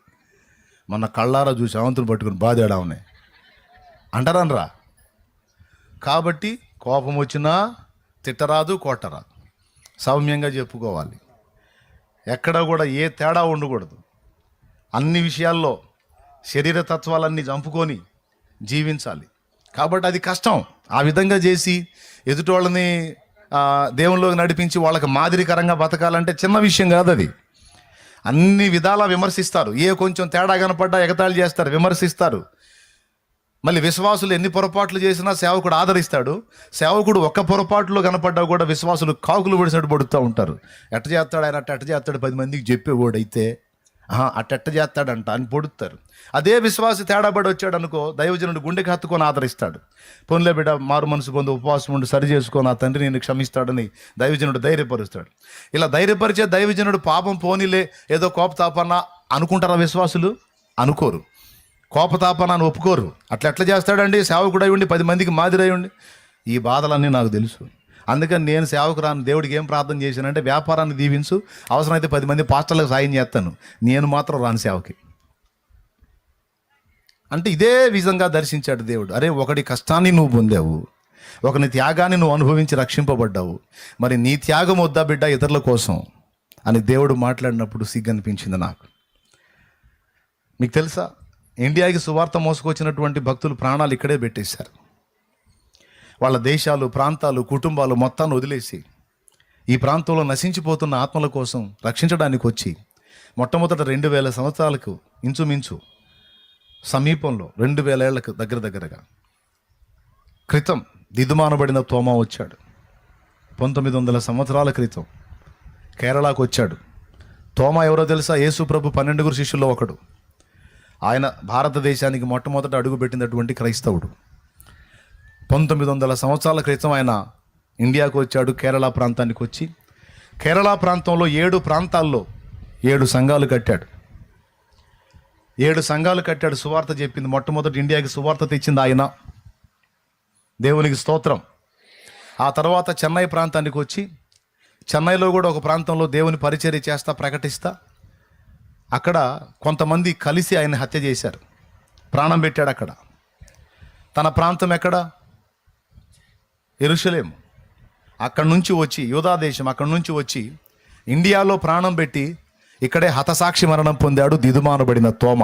మొన్న కళ్ళారా చూసి అవంతులు పట్టుకుని బాధేడా ఉన్నాయి అంటారనరా. కాబట్టి కోపం వచ్చినా తిట్టరాదు, కొట్టరాదు, సౌమ్యంగా చెప్పుకోవాలి. ఎక్కడ కూడా ఏ తేడా ఉండకూడదు. అన్ని విషయాల్లో శరీర తత్వాలన్నీ చంపుకొని జీవించాలి. కాబట్టి అది కష్టం. ఆ విధంగా చేసి ఎదుటి వాళ్ళని దేవునిలోకి నడిపించి వాళ్ళకి మాదిరికరంగా బతకాలంటే చిన్న విషయం కాదు అది. అన్ని విధాలా విమర్శిస్తారు. కొంచెం తేడా కనపడ్డా ఎగతాళి చేస్తారు, విమర్శిస్తారు. మళ్ళీ విశ్వాసులు ఎన్ని పొరపాట్లు చేసినా సేవకుడు ఆదరిస్తాడు. సేవకుడు ఒక్క పొరపాటులో కనపడ్డా కూడా విశ్వాసులు కాకులు పొడిసినట్టు పడుతూ ఉంటారు. ఎట్ట చేస్తాడు ఆయన, అట్ట చేస్తాడు, 10 మందికి చెప్పేవాడైతే అట్టెట్ట చేస్తాడంట అని పొడుస్తారు. అదే విశ్వాసి తేడా పడి వచ్చాడు అనుకో, దైవజనుడు గుండెకి హత్తుకొని ఆదరిస్తాడు. పొన్లే బిడ్డ, మారు మనసు పొంది ఉపవాసం ఉండి సరి చేసుకొని ఆ తండ్రి నేను క్షమిస్తాడని దైవజనుడు ధైర్యపరుస్తాడు. ఇలా ధైర్యపరిచే దైవజనుడు పాపం పోనీలే ఏదో కోపతాపన్న అనుకుంటారా విశ్వాసులు? అనుకోరు. కోపతాపనాన్ని ఒప్పుకోరు. ఎట్లా చేస్తాడండి? సేవకుడు అయి ఉండి 10 మందికి మాదిరి అయి ఉండి. ఈ బాధలన్నీ నాకు తెలుసు. అందుకని నేను సేవకు రాను. దేవుడికి ఏం ప్రార్థన చేశానంటే, వ్యాపారాన్ని దీవించు, అవసరమైతే 10 మంది పాస్టర్లకు సాయం చేస్తాను, నేను మాత్రం రాను సేవకి అంటే. ఇదే విధంగా దర్శించాడు దేవుడు. అరే, ఒకటి కష్టాన్ని నువ్వు పొందావు, ఒకని త్యాగాన్ని నువ్వు అనుభవించి రక్షింపబడ్డావు, మరి నీ త్యాగం వద్దా బిడ్డ ఇతరుల కోసం అని దేవుడు మాట్లాడినప్పుడు సిగ్గు అనిపించింది నాకు. మీకు తెలుసా, ఇండియాకి సువార్త మోసుకొచ్చినటువంటి భక్తులు ప్రాణాలు ఇక్కడే పెట్టేశారు. వాళ్ళ దేశాలు, ప్రాంతాలు, కుటుంబాలు మొత్తాన్ని వదిలేసి ఈ ప్రాంతంలో నశించిపోతున్న ఆత్మల కోసం రక్షించడానికి వచ్చి మొట్టమొదట 2000 సంవత్సరాలకు ఇంచుమించు సమీపంలో 2000 ఏళ్లకు దగ్గరగా క్రితం దిద్దుమానబడిన తోమా వచ్చాడు. 1900 సంవత్సరాల క్రితం కేరళకు వచ్చాడు. తోమా ఎవరో తెలుసా? యేసు ప్రభు 12 శిష్యుల్లో ఒకడు. ఆయన భారతదేశానికి మొట్టమొదట అడుగుపెట్టినటువంటి క్రైస్తవుడు. 1900 సంవత్సరాల క్రితం ఆయన ఇండియాకు వచ్చాడు. కేరళ ప్రాంతానికి వచ్చి కేరళ ప్రాంతంలో 7 ప్రాంతాల్లో 7 సంఘాలు కట్టాడు. 7 సంఘాలు కట్టాడు. సువార్త చెప్పింది. మొట్టమొదటి ఇండియాకి సువార్త తెచ్చింది ఆయన. దేవునికి స్తోత్రం. ఆ తర్వాత చెన్నై ప్రాంతానికి వచ్చి చెన్నైలో కూడా ఒక ప్రాంతంలో దేవుని పరిచర్య చేస్తా ప్రకటిస్తా అక్కడ కొంతమంది కలిసి ఆయన హత్య చేశారు, ప్రాణం పెట్టాడు. అక్కడ తన ప్రాంతం ఎక్కడ? యెరూషలేము. అక్కడి నుంచి వచ్చి యూదా దేశం అక్కడి నుంచి వచ్చి ఇండియాలో ప్రాణం పెట్టి ఇక్కడే హతసాక్షి మరణం పొందాడు దిదుమానబడిన తోమ.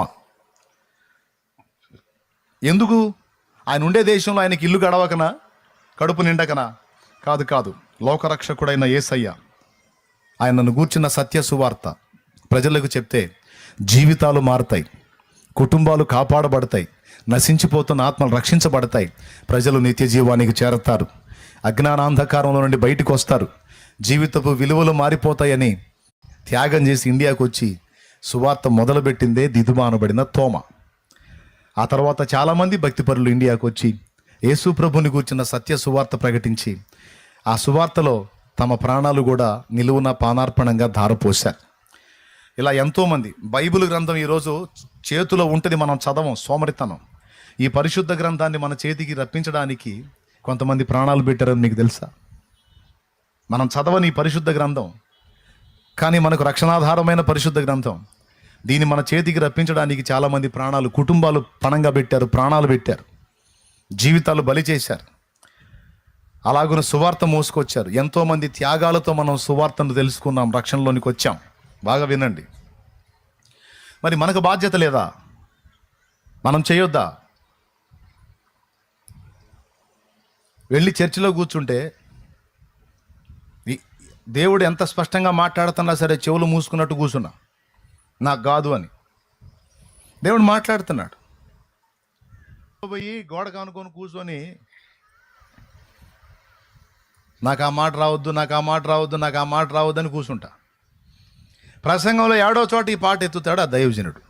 ఎందుకు? ఆయన ఉండే దేశంలో ఆయనకి ఇల్లు గడవకనా, కడుపు నిండకనా? కాదు కాదు. లోకరక్షకుడైన యేసయ్య ఆయనను గూర్చిన సత్య సువార్త ప్రజలకు చెప్తే జీవితాలు మారుతాయి, కుటుంబాలు కాపాడబడతాయి, నశించిపోతున్న ఆత్మలు రక్షించబడతాయి, ప్రజలు నిత్య జీవానికి చేరతారు, అజ్ఞానాంధకారంలో నుండి బయటకు వస్తారు, జీవితపు విలువలు మారిపోతాయని త్యాగం చేసి ఇండియాకు వచ్చి సువార్త మొదలుపెట్టిందే దిదుమానబడిన తోమ. ఆ తర్వాత చాలామంది భక్తిపరులు ఇండియాకు వచ్చి యేసు ప్రభుని గూర్చిన సత్య సువార్త ప్రకటించి ఆ సువార్తలో తమ ప్రాణాలు కూడా నిలువున పానార్పణంగా ధారపోశారు. ఇలా ఎంతోమంది. బైబిల్ గ్రంథం ఈరోజు చేతిలో ఉంటుంది, మనం చదవం, సోమరితనం. ఈ పరిశుద్ధ గ్రంథాన్ని మన చేతికి రప్పించడానికి కొంతమంది ప్రాణాలు పెట్టారని మీకు తెలుసా? మనం చదవని ఈ పరిశుద్ధ గ్రంథం, కానీ మనకు రక్షణాధారమైన పరిశుద్ధ గ్రంథం. దీన్ని మన చేతికి రప్పించడానికి చాలామంది ప్రాణాలు, కుటుంబాలు పణంగా పెట్టారు, ప్రాణాలు పెట్టారు, జీవితాలు బలి చేశారు. అలాగున సువార్త మోసుకొచ్చారు. ఎంతోమంది త్యాగాలతో మనం సువార్తను తెలుసుకున్నాం, రక్షణలోనికి వచ్చాం. బాగా వినండి. మరి మనకు బాధ్యత లేదా? మనం చేయొద్దా? వెళ్ళి చర్చిలో కూర్చుంటే దేవుడు ఎంత స్పష్టంగా మాట్లాడుతున్నా సరే చెవులు మూసుకున్నట్టు కూర్చున్నా, నాకు కాదు అని. దేవుడు మాట్లాడుతున్నాడు. పోయి గోడ కానుకొని కూర్చొని నాకు ఆ మాట రావద్దు, నాకు ఆ మాట రావద్దు, నాకు ఆ మాట రావద్దు అని కూర్చుంటా. ప్రసంగంలో ఏడో చోట ఈ పాట ఎత్తుతాడు ఆ దైవజనుడు.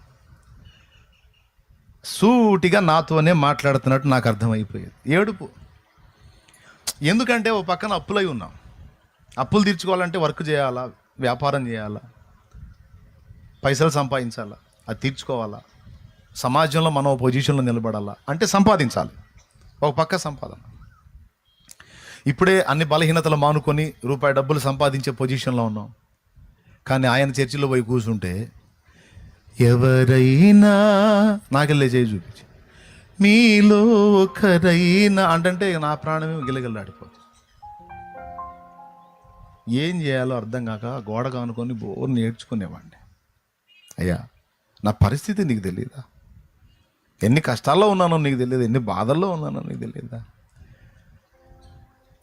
సూటిగా నాతోనే మాట్లాడుతున్నట్టు నాకు అర్థమైపోయేది. ఏడుపు. ఎందుకంటే ఓ పక్కన అప్పులై ఉన్నాం. అప్పులు తీర్చుకోవాలంటే వర్క్ చేయాలా, వ్యాపారం చేయాలా, పైసలు సంపాదించాలా, అది తీర్చుకోవాలా, సమాజంలో మనం ఓ పొజిషన్లో నిలబడాలా, అంటే సంపాదించాలి. ఒక పక్క సంపాదన. ఇప్పుడే అన్ని బలహీనతలు మానుకొని రూపాయి డబ్బులు సంపాదించే పొజిషన్లో ఉన్నాం. కానీ ఆయన చర్చిలో పోయి కూర్చుంటే ఎవరైనా నాకెళ్ళే చేయి చూపించి మీలో ఒకరైనా అంటే నా ప్రాణమే గిలగిల్లాడిపోతుంది. ఏం చేయాలో అర్థం కాక గోడ కానుకొని బోర్ నేర్చుకునేవాడిని. అయ్యా, నా పరిస్థితి నీకు తెలియదా? ఎన్ని కష్టాల్లో ఉన్నానో నీకు తెలియదు, ఎన్ని బాధల్లో ఉన్నానో నీకు తెలియదా?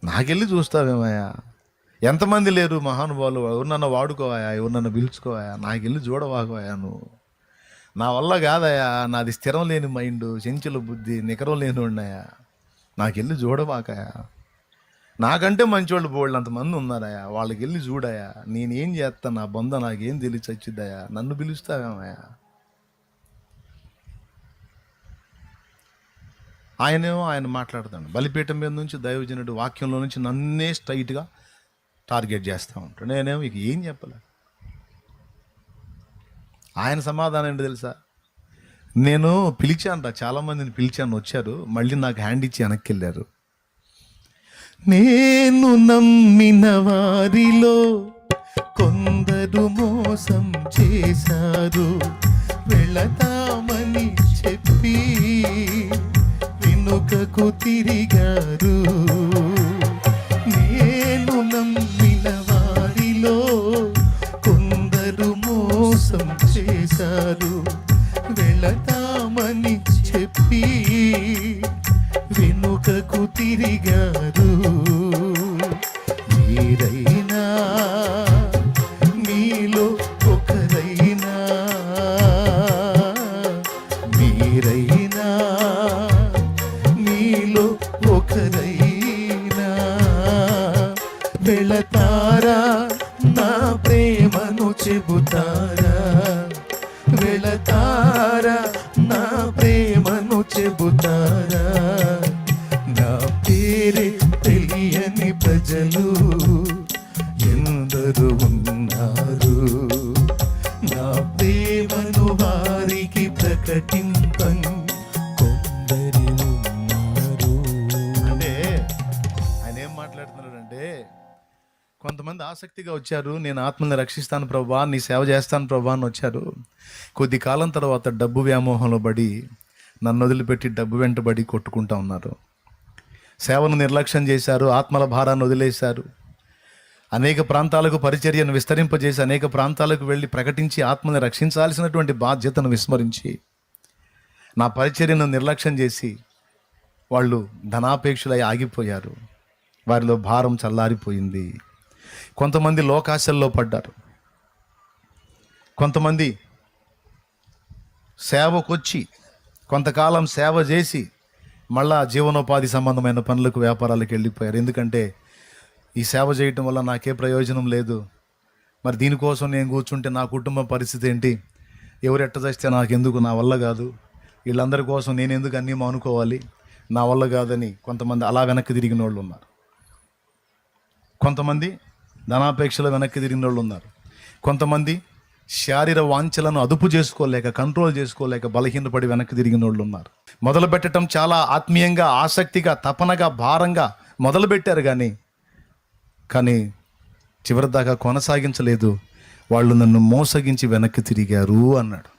నాకెళ్ళి చూస్తావేమయ్యా? ఎంతమంది లేరు మహానుభావులు, ఎవరినన్నా వాడుకోవాయా, ఎవరినన్నా పిలుచుకోవాయా, నాకెళ్ళి చూడవాకోయా నువ్వు. నా వల్ల కాదయా, నాది స్థిరం లేని మైండ్, చెంచుల బుద్ధి, నికరం లేని ఉన్నాయా, నాకెళ్ళి చూడవాకయా. నాకంటే మంచివాళ్ళు బోళ్ళు అంతమంది ఉన్నారయా, వాళ్ళకి వెళ్ళి చూడయా. నేనేం చేస్తా, నా బొంద నాకేం తెలిసి వచ్చిద్దయా, నన్ను పిలుస్తావేమయ్యా? ఆయన మాట్లాడతాడు. బలిపీఠం మీద నుంచి దైవజనుడు వాక్యంలో నుంచి నన్నే స్ట్రైట్గా టార్గెట్ చేస్తూ ఉంటాడు. నేనేమో ఇక ఏం చెప్పలే. ఆయన సమాధానం ఏంటి తెలుసా? నేను పిలిచాను, చాలామందిని పిలిచాను, వచ్చారు, మళ్ళీ నాకు హ్యాండ్ ఇచ్చి వెనక్కి వెళ్ళారు. నేను నమ్మిన వారిలో కొందరు మోసం చేశారు, వెళతామని చెప్పి వెనుకకు తిరిగారు. నేను నమ్మిన వారిలో కొందరు మోసం చేశారు, వెళతామని చెప్పి వెనుకకు తిరిగారు. మీరైనా మీలో ఒకరైనా, మీరైనా మీలో ఒకరైనా వెళతారా, నా ప్రేమను చెబుతారా, వెళతారా, చెబుతారా? నా పేరే తెలియని ప్రజలు ఎందరు ఉన్నారు, నా ప్రేమను వారికి ప్రకటింపన్ కొందరి ఉన్నారు. అంటే ఆయన ఏం మాట్లాడుతున్నాడంటే, కొంతమంది ఆసక్తిగా వచ్చారు, నేను ఆత్మని రక్షిస్తాను ప్రభా, నీ సేవ చేస్తాను ప్రభా అని వచ్చారు. కొద్ది కాలం తర్వాత డబ్బు వ్యామోహంలో పడి నన్ను వదిలిపెట్టి డబ్బు వెంటబడి కొట్టుకుంటా ఉన్నారు. సేవను నిర్లక్ష్యం చేశారు, ఆత్మల భారాన్ని వదిలేశారు. అనేక ప్రాంతాలకు పరిచర్యను విస్తరింపజేసి అనేక ప్రాంతాలకు వెళ్ళి ప్రకటించి ఆత్మని రక్షించాల్సినటువంటి బాధ్యతను విస్మరించి నా పరిచర్యను నిర్లక్ష్యం చేసి వాళ్ళు ధనాపేక్షలై ఆగిపోయారు. వారిలో భారం చల్లారిపోయింది. కొంతమంది లోకాశల్లో పడ్డారు. కొంతమంది సేవకొచ్చి కొంతకాలం సేవ చేసి మళ్ళా జీవనోపాధి సంబంధమైన పనులకు, వ్యాపారాలకు వెళ్ళిపోయారు. ఎందుకంటే ఈ సేవ చేయటం వల్ల నాకే ప్రయోజనం లేదు, మరి దీనికోసం నేను కూర్చుంటే నా కుటుంబ పరిస్థితి ఏంటి, ఎవరు ఎట్ట చేస్తే నాకెందుకు, నా వల్ల కాదు, వీళ్ళందరి కోసం నేను ఎందుకు అన్నీ మానుకోవాలి, నా వల్ల కాదని కొంతమంది అలా వెనక్కి తిరిగిన వాళ్ళు ఉన్నారు. కొంతమంది ధనాపేక్షలు వెనక్కి తిరిగిన వాళ్ళు ఉన్నారు. కొంతమంది శారీర వాంఛలను అదుపు చేసుకోలేక, కంట్రోల్ చేసుకోలేక బలహీనపడి వెనక్కి తిరిగిన వాళ్ళు ఉన్నారు. మొదలు పెట్టడం చాలా ఆత్మీయంగా, ఆసక్తిగా, తపనగా, భారంగా మొదలుపెట్టారు కానీ చివరిదాకా కొనసాగించలేదు. వాళ్ళు నన్ను మోసగించి వెనక్కి తిరిగారు అన్నాడు.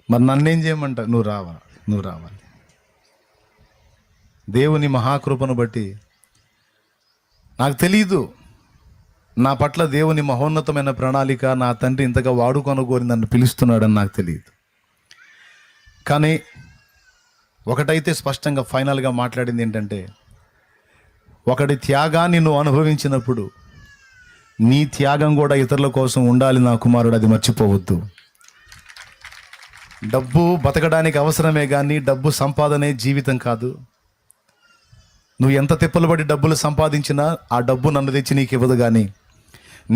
మరి నన్నేం చేయమంట? నువ్వు రావాలి. దేవుని మహాకృపను బట్టి నాకు తెలియదు, నా పట్ల దేవుని మహోన్నతమైన ప్రణాళిక, నా తండ్రి ఇంతగా వాడుకొనగోరి నన్ను పిలుస్తున్నాడని నాకు తెలియదు. కానీ ఒకటైతే స్పష్టంగా ఫైనల్గా మాట్లాడింది ఏంటంటే, ఒకటి త్యాగాన్ని నువ్వు అనుభవించినప్పుడు నీ త్యాగం కూడా ఇతరుల కోసం ఉండాలి నా కుమారుడు, అది మర్చిపోవద్దు. డబ్బు బతకడానికి అవసరమే కానీ డబ్బు సంపాదనే జీవితం కాదు. నువ్వు ఎంత తిప్పలు పడి డబ్బులు సంపాదించినా ఆ డబ్బు నన్ను తెచ్చి నీకు ఇవ్వదు. కానీ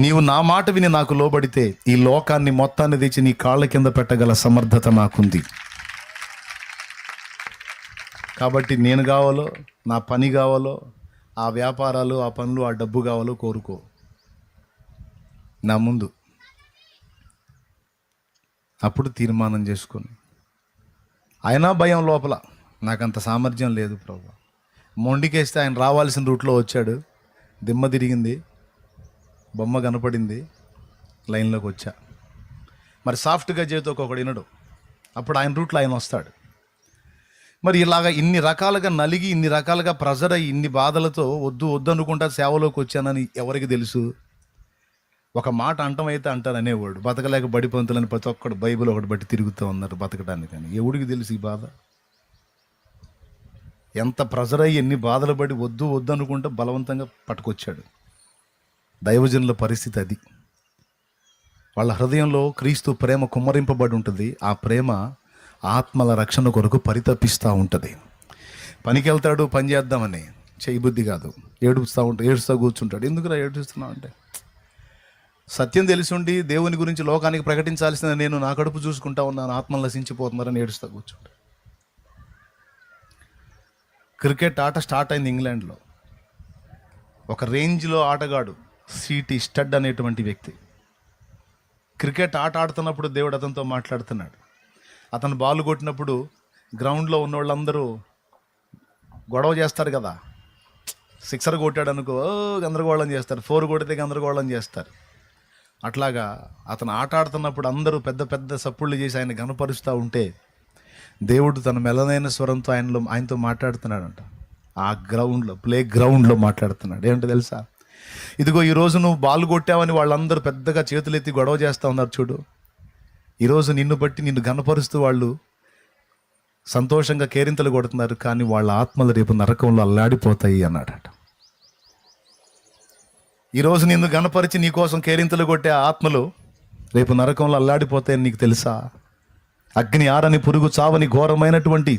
నీవు నా మాట విని నాకు లోబడితే ఈ లోకాన్ని మొత్తాన్ని తెచ్చి నీ కాళ్ళ కింద పెట్టగల సమర్థత నాకుంది. కాబట్టి నేను కావాలో, నా పని కావాలో, ఆ వ్యాపారాలు, ఆ పనులు, ఆ డబ్బు కావాలో కోరుకో నా ముందు. అప్పుడు తీర్మానం చేసుకొని, అయినా భయం లోపల, నాకంత సామర్థ్యం లేదు ప్రభు. మొండికేస్తే ఆయన రావాల్సిన రూట్లో వచ్చాడు, దిమ్మ తిరిగింది, బొమ్మ కనపడింది, లైన్లోకి వచ్చా. మరి సాఫ్ట్గా చేతితో ఒకడు వినడు, అప్పుడు ఆయన రూట్లో ఆయన వస్తాడు. మరి ఇలాగ ఇన్ని రకాలుగా నలిగి, ఇన్ని రకాలుగా ప్రెజర్ అయ్యి, ఇన్ని బాధలతో వద్దు అనుకుంటా సేవలోకి వచ్చానని ఎవరికి తెలుసు? ఒక మాట అంటమైతే అంటారు అనేవాడు, బతకలేక బడి పంతులని ప్రతి ఒక్కడు బైబిల్ ఒకటి బట్టి తిరుగుతూ ఉన్నారు బతకడానికి. కానీ ఎవడికి తెలుసు ఈ బాధ? ఎంత ప్రెజర్ అయ్యి, ఎన్ని బాధలు పడి వద్దు అనుకుంటా బలవంతంగా పట్టుకొచ్చాడు. దైవజనుల పరిస్థితి అది. వాళ్ళ హృదయంలో క్రీస్తు ప్రేమ కుమ్మరింపబడి ఉంటుంది. ఆ ప్రేమ ఆత్మల రక్షణ కొరకు పరితపిస్తూ ఉంటుంది. పనికి వెళ్తాడు, పని చేద్దామని, చేయబుద్ధి కాదు, ఏడుస్తూ కూర్చుంటాడు. ఎందుకురా ఏడుస్తున్నావు అంటే, సత్యం తెలిసి ఉండి దేవుని గురించి లోకానికి ప్రకటించాల్సిన నేను నా కడుపు చూసుకుంటా ఉన్నాను, ఆత్మలు నశించిపోతున్నారని ఏడుస్తూ కూర్చుంటాడు. క్రికెట్ ఆట స్టార్ట్ అయింది ఇంగ్లాండ్లో. ఒక రేంజ్లో ఆటగాడు, సిటీ స్టడ్ అనేటువంటి వ్యక్తి, క్రికెట్ ఆట ఆడుతున్నప్పుడు దేవుడు అతనితో మాట్లాడుతున్నాడు. అతను బాల్ కొట్టినప్పుడు గ్రౌండ్లో ఉన్న వాళ్ళందరూ గొడవ చేస్తారు కదా. సిక్సర్ కొట్టాడు అనుకో గందరగోళం చేస్తారు, 4 కొడితే గందరగోళం చేస్తారు. అట్లాగా అతను ఆట ఆడుతున్నప్పుడు అందరూ పెద్ద పెద్ద సప్పుళ్ళు చేసి ఆయన గనపరుస్తూ ఉంటే దేవుడు తన మెలనైన స్వరంతో ఆయనతో మాట్లాడుతున్నాడంట. ఆ ప్లే గ్రౌండ్లో మాట్లాడుతున్నాడు. ఏంటో తెలుసా? ఇదిగో ఈరోజు నువ్వు బాల్ కొట్టావని వాళ్ళందరూ పెద్దగా చేతులెత్తి గొడవ చేస్తూ ఉన్నారు చూడు, ఈరోజు నిన్ను బట్టి నిన్ను గనపరుస్తూ వాళ్ళు సంతోషంగా కేరింతలు కొడుతున్నారు, కానీ వాళ్ళ ఆత్మలు రేపు నరకంలో అల్లాడిపోతాయి అన్నాడట. ఈరోజు నిన్ను గనపరిచి నీ కోసం కేరింతలు కొట్టే ఆత్మలు రేపు నరకంలో అల్లాడిపోతాయని నీకు తెలుసా? అగ్ని ఆరని పురుగు చావని ఘోరమైనటువంటి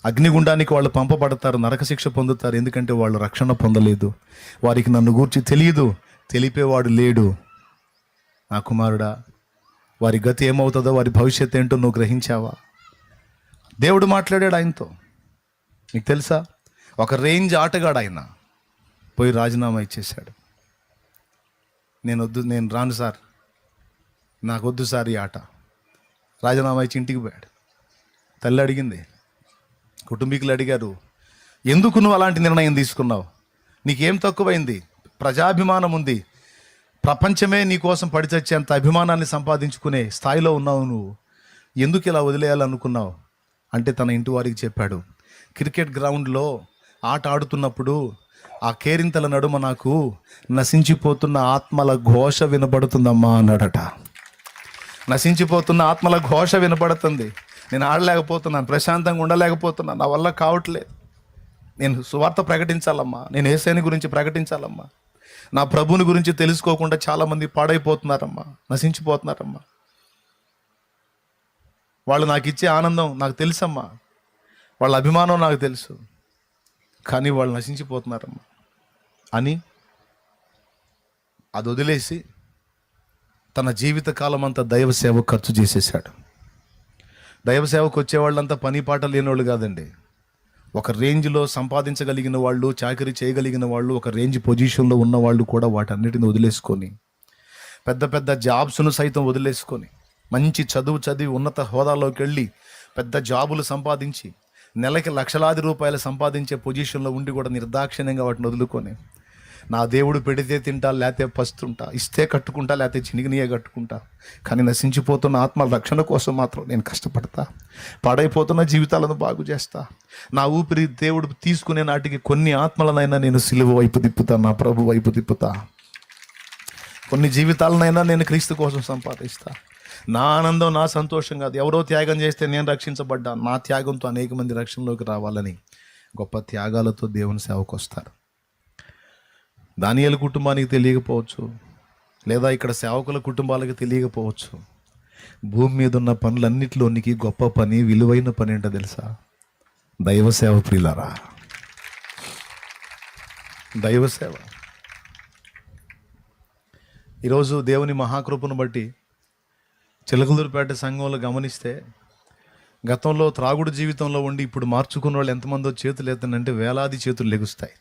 అగ్నిగుండానికి వాళ్ళు పంపబడతారు, నరక శిక్ష పొందుతారు. ఎందుకంటే వాళ్ళు రక్షణ పొందలేదు, వారికి నన్ను గూర్చి తెలియదు, తెలిపేవాడు లేడు. నా కుమారుడా, వారి గతి ఏమవుతుందో, వారి భవిష్యత్తు ఏంటో నువ్వు గ్రహించావా? దేవుడు మాట్లాడాడు ఆయనతో. మీకు తెలుసా, ఒక రేంజ్ ఆటగాడు ఆయన పోయి రాజీనామా ఇచ్చేశాడు. నేను రాను సార్, నాకు వద్దు సార్ ఈ ఆట. రాజీనామా ఇచ్చి ఇంటికి పోయాడు. తల్లి అడిగింది, కుటుంబీకులు అడిగారు, ఎందుకు నువ్వు అలాంటి నిర్ణయం తీసుకున్నావు? నీకేం తక్కువైంది? ప్రజాభిమానం ఉంది, ప్రపంచమే నీ కోసం పడి చచ్చేంత అభిమానాన్ని సంపాదించుకునే స్థాయిలో ఉన్నావు, నువ్వు ఎందుకు ఇలా వదిలేయాలనుకున్నావు అంటే తన ఇంటి వారికి చెప్పాడు, క్రికెట్ గ్రౌండ్లో ఆట ఆడుతున్నప్పుడు ఆ కేరింతల నడుమ నాకు నశించిపోతున్న ఆత్మల ఘోష వినబడుతుందమ్మా అన్నాడట. నశించిపోతున్న ఆత్మల ఘోష వినబడుతుంది, నేను ఆడలేకపోతున్నాను, ప్రశాంతంగా ఉండలేకపోతున్నాను, నా వల్ల కావట్లేదు, నేను సువార్త ప్రకటించాలమ్మా, నేను యేసయ్యని గురించి ప్రకటించాలమ్మా, నా ప్రభుని గురించి తెలుసుకోకుండా చాలామంది పాడైపోతున్నారమ్మా, నశించిపోతున్నారమ్మా. వాళ్ళు నాకు ఇచ్చే ఆనందం నాకు తెలుసమ్మా, వాళ్ళ అభిమానం నాకు తెలుసు, కానీ వాళ్ళు నశించిపోతున్నారమ్మా అని అది వదిలేసి తన జీవితకాలం అంతా దైవ సేవ ఖర్చు చేసేసాడు. దైవ సేవకు వచ్చేవాళ్ళంతా పని పాట లేనివాళ్ళు కాదండి. ఒక రేంజ్లో సంపాదించగలిగిన వాళ్ళు, చాకరీ చేయగలిగిన వాళ్ళు, ఒక రేంజ్ పొజిషన్లో ఉన్న వాళ్ళు కూడా వాటన్నిటిని వదిలేసుకొని, పెద్ద పెద్ద జాబ్స్ను సైతం వదిలేసుకొని, మంచి చదువు చదివి ఉన్నత హోదాలోకి వెళ్ళి పెద్ద జాబులు సంపాదించి నెలకి లక్షలాది రూపాయలు సంపాదించే పొజిషన్లో ఉండి కూడా నిర్దాక్షిణ్యంగా వాటిని వదులుకొని, నా దేవుడు పెడితే తింటా, లేకపోతే పస్తుంటా, ఇస్తే కట్టుకుంటా, లేకపోతే చినిగినియే కట్టుకుంటా, కానీ నశించిపోతున్న ఆత్మల రక్షణ కోసం మాత్రం నేను కష్టపడతా, పాడైపోతున్న జీవితాలను బాగు చేస్తా, నా ఊపిరి దేవుడు తీసుకునే నాటికి కొన్ని ఆత్మలనైనా నేను సిలువ వైపు తిప్పుతా, నా ప్రభు వైపు తిప్పుతా, కొన్ని జీవితాలనైనా నేను క్రీస్తు కోసం సంపాదిస్తా. నా ఆనందం, నా సంతోషం కాదు, ఎవరో త్యాగం చేస్తే నేను రక్షించబడ్డా, నా త్యాగంతో అనేక మంది రక్షణలోకి రావాలని గొప్ప త్యాగాలతో దేవుని సేవకు వస్తారు. దానియేలు కుటుంబానికి తెలియకపోవచ్చు, లేదా ఇక్కడ సేవకుల కుటుంబాలకు తెలియకపోవచ్చు, భూమి మీద ఉన్న పనులన్నిటిలోనికి గొప్ప పని, విలువైన పని ఏంటో తెలుసా? దైవ సేవ ప్రియులారా, దైవ సేవ. ఈరోజు దేవుని మహాకృపను బట్టి చిలకలూరుపేట సంఘంలో గమనిస్తే, గతంలో త్రాగుడు జీవితంలో ఉండి ఇప్పుడు మార్చుకున్న వాళ్ళు ఎంతమందో చేతులు ఎత్తానంటే వేలాది చేతులు లెగుస్తాయి.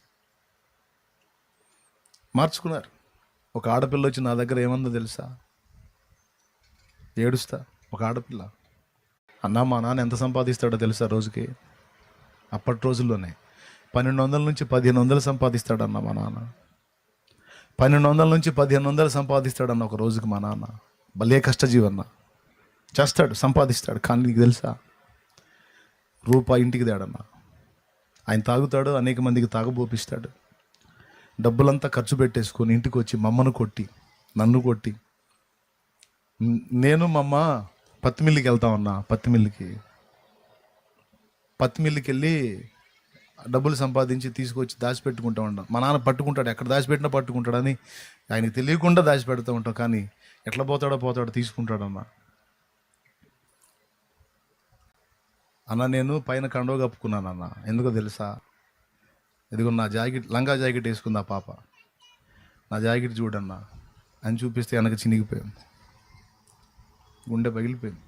మార్చుకున్నారు. ఒక ఆడపిల్ల వచ్చి నా దగ్గర ఏమందో తెలుసా? ఏడుస్తా. ఒక ఆడపిల్ల, అన్నా మా నాన్న ఎంత సంపాదిస్తాడో తెలుసా రోజుకి? అప్పటి రోజుల్లోనే 1200 నుంచి 1500 సంపాదిస్తాడన్న మా నాన్న. 1200 నుంచి 1500 సంపాదిస్తాడన్న ఒక రోజుకి మా నాన్న. భలే కష్టజీవన్న, చేస్తాడు, సంపాదిస్తాడు, కానీ నీకు తెలుసా రూపాయి ఇంటికి తేడన్నా. ఆయన తాగుతాడు, అనేక మందికి తాగబోపిస్తాడు, డబ్బులంతా ఖర్చు పెట్టేసుకొని ఇంటికి వచ్చి మమ్మను కొట్టి, నన్ను కొట్టి, నేను మా అమ్మ పత్తి మిల్లుకి వెళ్తామన్నా, పత్తి మిల్లుకి వెళ్ళి డబ్బులు సంపాదించి తీసుకొచ్చి దాచిపెట్టుకుంటా ఉంటాం. మా నాన్న పట్టుకుంటాడు, ఎక్కడ దాచిపెట్టినా పట్టుకుంటాడని ఆయనకి తెలియకుండా దాచిపెడుతూ ఉంటాం, కానీ ఎట్లా పోతాడో తీసుకుంటాడన్నా. అన్న నేను పైన కండో కప్పుకున్నాను అన్న, ఎందుకో తెలుసా? ఇదిగో నా జాకెట్, లంగా జాకెట్ వేసుకుంది ఆ పాప, నా జాకెట్ చూడన్నా అని చూపిస్తే వెనక చినిగిపోయింది, గుండె పగిలిపోయింది,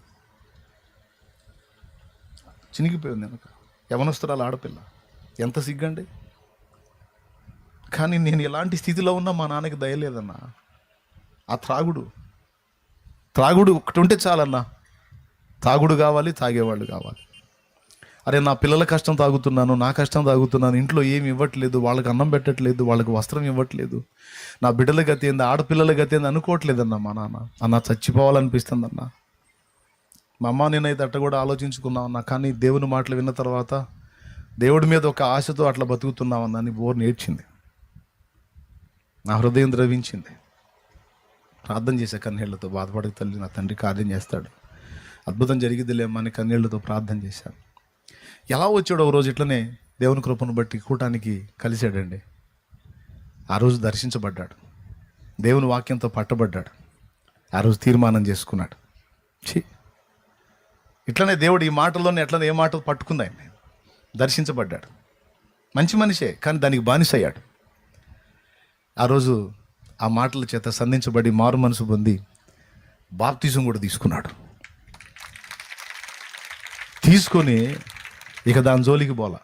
చినిగిపోయింది వెనక. యవనస్తురాలు ఆడపిల్ల, ఎంత సిగ్గండి. కానీ నేను ఎలాంటి స్థితిలో ఉన్నా మా నాన్నకి దయలేదన్నా. ఆ త్రాగుడు ఒకటి ఉంటే చాలన్నా, తాగుడు కావాలి, తాగేవాళ్ళు కావాలి. అరే నా పిల్లల కష్టం తాగుతున్నాను, నా కష్టం తాగుతున్నాను, ఇంట్లో ఏమి ఇవ్వట్లేదు, వాళ్ళకి అన్నం పెట్టట్లేదు, వాళ్ళకి వస్త్రం ఇవ్వట్లేదు, నా బిడ్డల గతి ఏంది, ఆడపిల్లల గతి ఏంది అనుకోవట్లేదన్నా మా నాన్న. అన్న చచ్చిపోవాలనిపిస్తుందన్నా. మా అమ్మ నేనైతే అట్ట కూడా ఆలోచించుకున్నామన్నా, కానీ దేవుని మాటలు విన్న తర్వాత దేవుడి మీద ఒక ఆశతో అట్లా బతుకుతున్నామన్నా అని బోర్ నేర్చింది, నా హృదయం ద్రవించింది. ప్రార్థన చేసే కన్నీళ్లతో, బాధపడక తల్లి, నా తండ్రి కార్యం చేస్తాడు, అద్భుతం జరిగిద్దిలేమ్మా అని కన్నీళ్లతో ప్రార్థన చేశాను. ఎలా వచ్చాడో ఒక రోజు ఇట్లనే దేవుని కృపను బట్టి కూటానికి కలిశాడండి. ఆ రోజు దర్శించబడ్డాడు, దేవుని వాక్యంతో పట్టబడ్డాడు, ఆ రోజు తీర్మానం చేసుకున్నాడు. ఇట్లనే దేవుడు ఈ మాటల్లోనే ఎట్లనే ఏ మాట పట్టుకుంది, ఆయన దర్శించబడ్డాడు. మంచి మనిషే, కానీ దానికి బానిసయ్యాడు. ఆ రోజు ఆ మాటల చేత సంధించబడి మారు మనసు పొంది బాప్తిజం కూడా తీసుకున్నాడు. తీసుకొని ఇక దాని జోలికి పోలా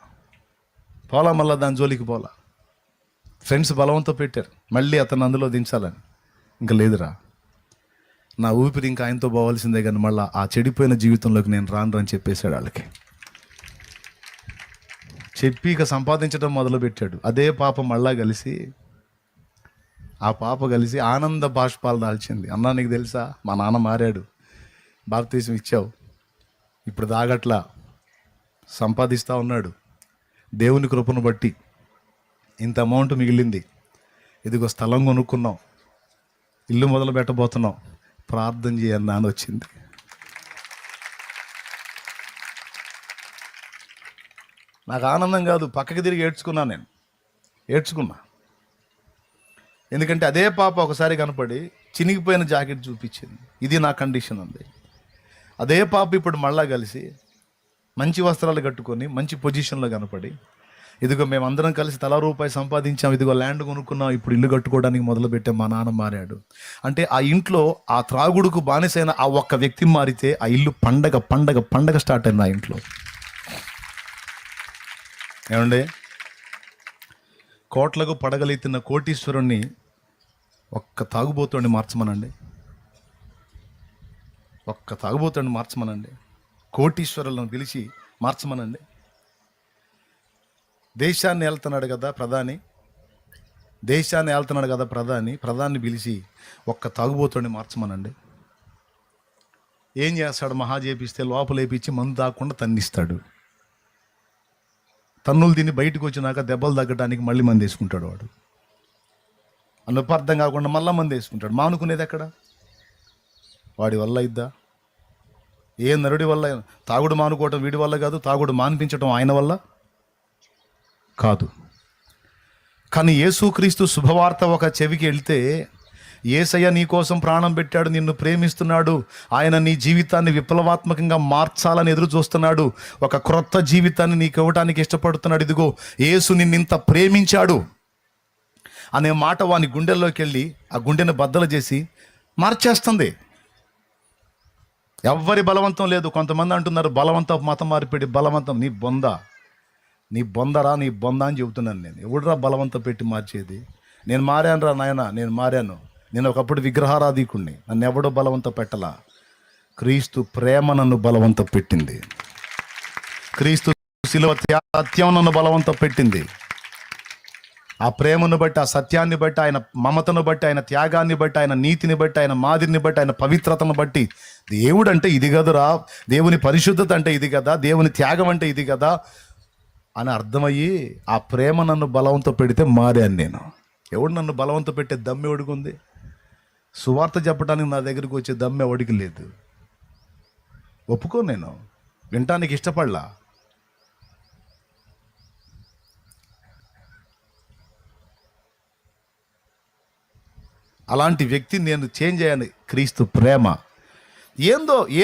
మళ్ళీ దాని జోలికి పోలా. ఫ్రెండ్స్ బలవంతం పెట్టారు మళ్ళీ అతను అందులో దించాలని. ఇంకా లేదురా, నా ఊపిరి ఇంకా ఆయనతో పోవాల్సిందే, కానీ మళ్ళీ ఆ చెడిపోయిన జీవితంలోకి నేను రాను అని చెప్పేశాడు వాళ్ళకి. చెప్పి ఇక సంపాదించడం మొదలుపెట్టాడు. అదే పాప మళ్ళా కలిసి ఆనంద బాష్పాలు దాల్చింది. అన్నా నీకు తెలుసా, మా నాన్న మారాడు, బాప్తీసం ఇచ్చావు, ఇప్పుడు దాగట్లా సంపాదిస్తూ ఉన్నాడు, దేవుని కృపను బట్టి ఇంత అమౌంట్ మిగిలింది, ఇదిగో స్థలం కొనుక్కున్నాం, ఇల్లు మొదలు పెట్టబోతున్నాం, ప్రార్థన చేయన్నా అని వచ్చింది. నాకు ఆనందం కాదు, పక్కకి తిరిగి ఏడ్చుకున్నా. ఎందుకంటే అదే పాప ఒకసారి కనపడి చినిగిపోయిన జాకెట్ చూపించింది, ఇది నా కండిషన్ ఉంది. అదే పాప ఇప్పుడు మళ్ళా కలిసి మంచి వస్త్రాలు కట్టుకొని మంచి పొజిషన్లో కనపడి, ఇదిగో మేమందరం కలిసి తలా రూపాయి సంపాదించాం, ఇదిగో ల్యాండ్ కొనుక్కున్నాం, ఇప్పుడు ఇల్లు కట్టుకోవడానికి మొదలుపెట్టాం, మా నాన్న మారాడు అంటే ఆ ఇంట్లో ఆ త్రాగుడుకు బానిసైన ఆ ఒక్క వ్యక్తి మారితే ఆ ఇల్లు పండగ పండగ పండగ స్టార్ట్ అయింది ఆ ఇంట్లో. ఏమండి, కోట్లకు పడగలెత్తిన కోటీశ్వరుణ్ణి ఒక్క తాగుబోతుని మార్చమనండి, కోటీశ్వరులను పిలిచి మార్చమనండి. దేశాన్ని ఏళ్తున్నాడు కదా ప్రధాని పిలిచి ఒక్క తాగుబోతుని మార్చమనండి. ఏం చేస్తాడు? మహా చేపిస్తే లోపలేపించి మందు తాగకుండా తన్నిస్తాడు. తన్నులు తిని బయటకు వచ్చినాక దెబ్బలు తగ్గడానికి మళ్ళీ మంది వేసుకుంటాడు వాడు. నొప్పి అర్థం కాకుండా మళ్ళీ మంది వేసుకుంటాడు. మానుకునేది ఎక్కడ? వాడి వల్ల ఇద్దా? ఏ నరుడి వల్ల? తాగుడు మానుకోవటం వీడి వల్ల కాదు, తాగుడు మాన్పించటం ఆయన వల్ల కాదు. కానీ యేసుక్రీస్తు శుభవార్త ఒక చెవికి వెళ్తే, యేసయ్య నీ కోసం ప్రాణం పెట్టాడు, నిన్ను ప్రేమిస్తున్నాడు, ఆయన నీ జీవితాన్ని విప్లవాత్మకంగా మార్చాలని ఎదురు చూస్తున్నాడు, ఒక క్రొత్త జీవితాన్ని నీకు ఇవ్వడానికి ఇష్టపడుతున్నాడు, ఇదిగో యేసు నిన్నింత ప్రేమించాడు అనే మాట వాని గుండెల్లోకి వెళ్ళి ఆ గుండెని బద్దలు చేసి మార్చేస్తుంది. ఎవ్వరి బలవంతం లేదు. కొంతమంది అంటున్నారు బలవంత మతం మార్పిడి, బలవంతం. నీ బొంద అని చెబుతున్నాను నేను. ఎవడురా బలవంతం పెట్టి మార్చేది? నేను మారాను రా నాయన, నేను ఒకప్పుడు విగ్రహారాధికుణ్ణి, నన్ను ఎవడో బలవంత పెట్టలా. క్రీస్తు ప్రేమ నన్ను బలవంత పెట్టింది. క్రీస్తు శిలువ సత్యం నన్ను బలవంత పెట్టింది. ఆ ప్రేమను బట్టి, ఆ సత్యాన్ని బట్టి, ఆయన మమతను బట్టి, ఆయన త్యాగాన్ని బట్టి, ఆయన నీతిని బట్టి, ఆయన మాదిరిని బట్టి, ఆయన పవిత్రతను బట్టి, దేవుడు అంటే ఇది కదరా, దేవుని పరిశుద్ధత అంటే ఇది కదా, దేవుని త్యాగం అంటే ఇది కదా అని అర్థమయ్యి ఆ ప్రేమ నన్ను బలవంత పెడితే మారాను నేను. ఎవడు నన్ను బలవంత పెట్టే దమ్మె ఎవడికి? సువార్త చెప్పడానికి నా దగ్గరికి వచ్చే దమ్మె ఎవడికి లేదు. ఒప్పుకో, నేను వినటానికి ఇష్టపడలా. అలాంటి వ్యక్తిని నేను చేంజ్ అయ్యాను. క్రీస్తు ప్రేమ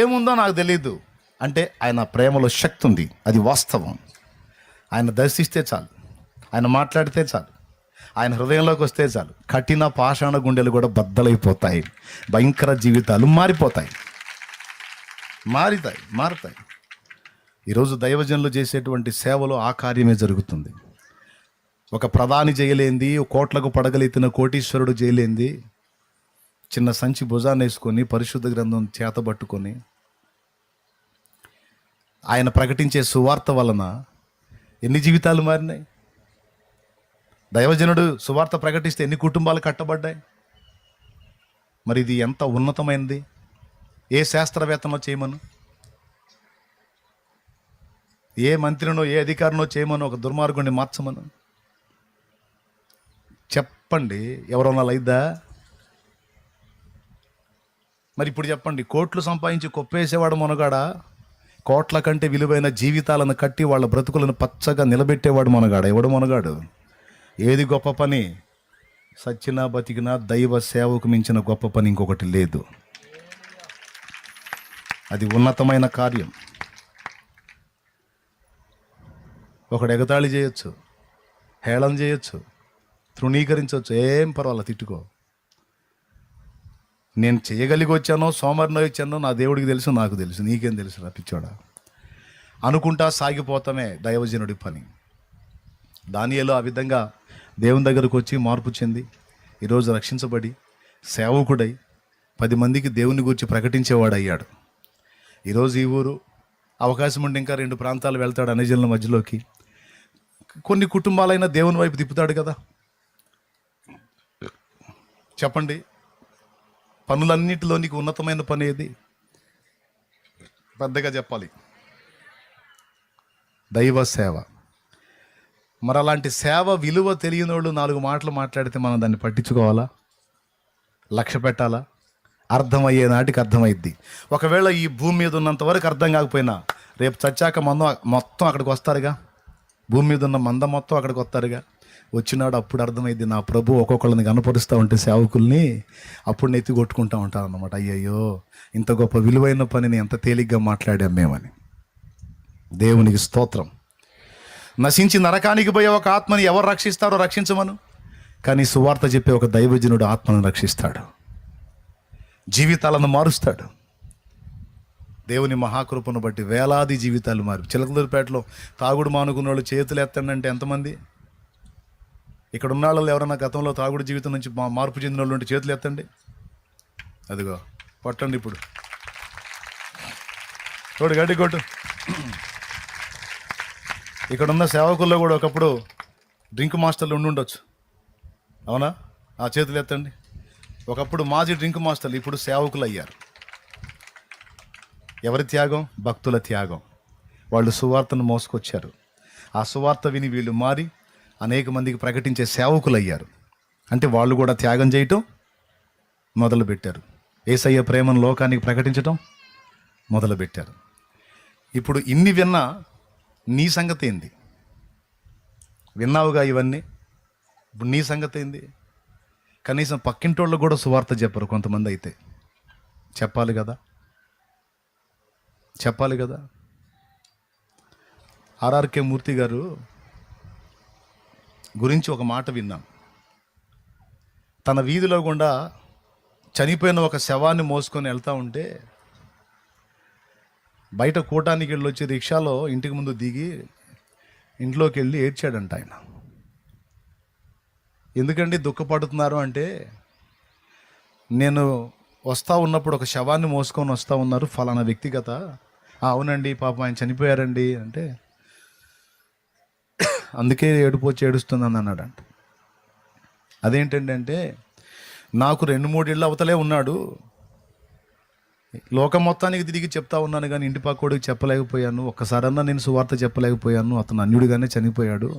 ఏముందో నాకు తెలియదు అంటే ఆయన ప్రేమలో శక్తి ఉంది, అది వాస్తవం. ఆయన దర్శిస్తే చాలు, ఆయన మాట్లాడితే చాలు, ఆయన హృదయంలోకి వస్తే చాలు, కఠిన పాషాణ గుండెలు కూడా బద్దలైపోతాయి, భయంకర జీవితాలు మారుతాయి. ఈరోజు దైవజనులు చేసేటువంటి సేవలో ఆ కార్యమే జరుగుతుంది. ఒక ప్రధాని చేయలేంది, కోట్లకు పడగలెత్తిన కోటీశ్వరుడు చేయలేంది, చిన్న సంచి భుజాన్ని వేసుకొని పరిశుద్ధ గ్రంథం చేతబట్టుకొని ఆయన ప్రకటించే సువార్త వలన ఎన్ని జీవితాలు మారినాయి. దైవజనుడు సువార్త ప్రకటిస్తే ఎన్ని కుటుంబాలు కట్టబడ్డాయి. మరి ఇది ఎంత ఉన్నతమైనది. ఏ శాస్త్రవేత్తనో చేయమను, ఏ మంత్రినో ఏ అధికారినో చేయమను, ఒక దుర్మార్గుడిని మార్చమను చెప్పండి, ఎవరన్నా లైద్దా? మరి ఇప్పుడు చెప్పండి, కోట్లు సంపాదించి కొప్పేసేవాడు మొనగాడా, కోట్ల కంటే విలువైన జీవితాలను కట్టి వాళ్ళ బ్రతుకులను పచ్చగా నిలబెట్టేవాడు మొనగాడా? ఎవడు మొనగాడు? ఏది గొప్ప పని? సచ్చినా బతికినా దైవ సేవకు మించిన గొప్ప పని ఇంకొకటి లేదు. అది ఉన్నతమైన కార్యం. ఒకడు ఎగతాళి చేయొచ్చు, హేళన చేయొచ్చు, తృణీకరించవచ్చు, ఏం పర్వాలేదు, తిట్టుకో. నేను చేయగలిగి వచ్చానో సోమరినో వచ్చానో నా దేవుడికి తెలుసు, నాకు తెలుసు, నీకేం తెలుసు రా పిచ్చోడా. అనుకుంటా సాగిపోతామే దైవజనుడి పని. దానియేలు ఆ విధంగా దేవుని దగ్గరకు వచ్చి మార్పు చెంది ఈరోజు రక్షించబడి సేవకుడై 10 మందికి దేవుని గురించి ప్రకటించేవాడు అయ్యాడు. ఈరోజు ఈ ఊరు అవకాశం ఉంటే ఇంకా 2 ప్రాంతాలు వెళ్తాడు అన్యజనుల మధ్యలోకి. కొన్ని కుటుంబాలైనా దేవుని వైపు తిప్పుతాడు కదా. చెప్పండి, పనులన్నిటిలో నీకు ఉన్నతమైన పని ఏది? పెద్దగా చెప్పాలి, దైవ సేవ. మరి అలాంటి సేవ విలువ తెలియని వాళ్ళు 4 మాటలు మాట్లాడితే మనం దాన్ని పట్టించుకోవాలా? లక్ష్య పెట్టాలా? అర్థమయ్యే నాటికి అర్థమైద్ది. ఒకవేళ ఈ భూమి మీద ఉన్నంత వరకు అర్థం కాకపోయినా రేపు చచ్చాక మొత్తం అక్కడికి వస్తారుగా. భూమి మీద ఉన్న మంద మొత్తం అక్కడికి వస్తారుగా. వచ్చినాడు అప్పుడు అర్థమైద్ది. నా ప్రభు ఒక్కొక్కళ్ళని కనపరుస్తూ ఉంటే సేవకుల్ని అప్పుడు నెత్తి కొట్టుకుంటూ ఉంటారు అన్నమాట. అయ్యయ్యో, ఇంత గొప్ప విలువైన పనిని ఎంత తేలిగ్గా మాట్లాడాం మేమని. దేవునికి స్తోత్రం. నశించి నరకానికి పోయే ఒక ఆత్మని ఎవరు రక్షిస్తారో రక్షించమను. కానీ సువార్త చెప్పే ఒక దైవజనుడు ఆత్మను రక్షిస్తాడు, జీవితాలను మారుస్తాడు. దేవుని మహాకృపను బట్టి వేలాది జీవితాలు మారు. చిలకలూరిపేటలో తాగుడు మానుకున్న వాళ్ళు చేతులు ఎత్తండి అంటే ఎంతమంది? ఇక్కడ ఉన్న వాళ్ళు ఎవరైనా గతంలో తాగుడు జీవితం నుంచి మార్పు చెందిన వాళ్ళు ఉంటే చేతులు ఎత్తండి. అదిగో కొట్టండి ఇప్పుడు, తోడు గడ్డి కొట్టు. ఇక్కడున్న సేవకుల్లో కూడా ఒకప్పుడు డ్రింక్ మాస్టర్లు ఉండుండొచ్చు, అవునా? ఆ చేతులు ఎత్తండి. ఒకప్పుడు మాజీ డ్రింక్ మాస్టర్లు ఇప్పుడు సేవకులు అయ్యారు. ఎవరి త్యాగం? భక్తుల త్యాగం. వాళ్ళు సువార్తను మోసుకొచ్చారు. ఆ సువార్త విని వీళ్ళు మారి అనేక మందికి ప్రకటించే సేవకులు అయ్యారు. అంటే వాళ్ళు కూడా త్యాగం చేయటం మొదలుపెట్టారు. యేసయ్య ప్రేమను లోకానికి ప్రకటించటం మొదలుపెట్టారు. ఇప్పుడు ఇన్ని విన్నా నీ సంగతి ఏంది? విన్నావుగా ఇవన్నీ, ఇప్పుడు నీ సంగతి ఏంది? కనీసం పక్కింటోళ్ళు కూడా సువార్త చెప్పరు కొంతమంది. అయితే చెప్పాలి కదా, చెప్పాలి కదా. ఆర్ఆర్కే మూర్తి గారు గురించి ఒక మాట విన్నాం. తన వీధిలో గుండా చనిపోయిన ఒక శవాన్ని మోసుకొని వెళ్తూ ఉంటే బయట కూటానికి వెళ్ళి వచ్చి రిక్షాలో ఇంటికి ముందు దిగి ఇంట్లోకి వెళ్ళి ఏడ్చాడంట ఆయన. ఎందుకండి దుఃఖపడుతున్నారు అంటే, నేను వస్తూ ఉన్నప్పుడు ఒక శవాన్ని మోసుకొని వస్తూ ఉన్నారు ఫలానా వ్యక్తిగత. అవునండి, పాపం ఆయన చనిపోయారండి అంటే, అందుకే ఏడుపు వచ్చి ఏడుస్తుందని అన్నాడంట. అదేంటండి అంటే, నాకు 2-3 ఇళ్ళు అవతలే ఉన్నాడు, లోకం మొత్తానికి తిరిగి చెప్తా ఉన్నాను కానీ ఇంటి పక్కోడికి చెప్పలేకపోయాను. ఒక్కసారన్నా నేను సువార్త చెప్పలేకపోయాను. అతను అన్యుడిగానే చనిపోయాడు.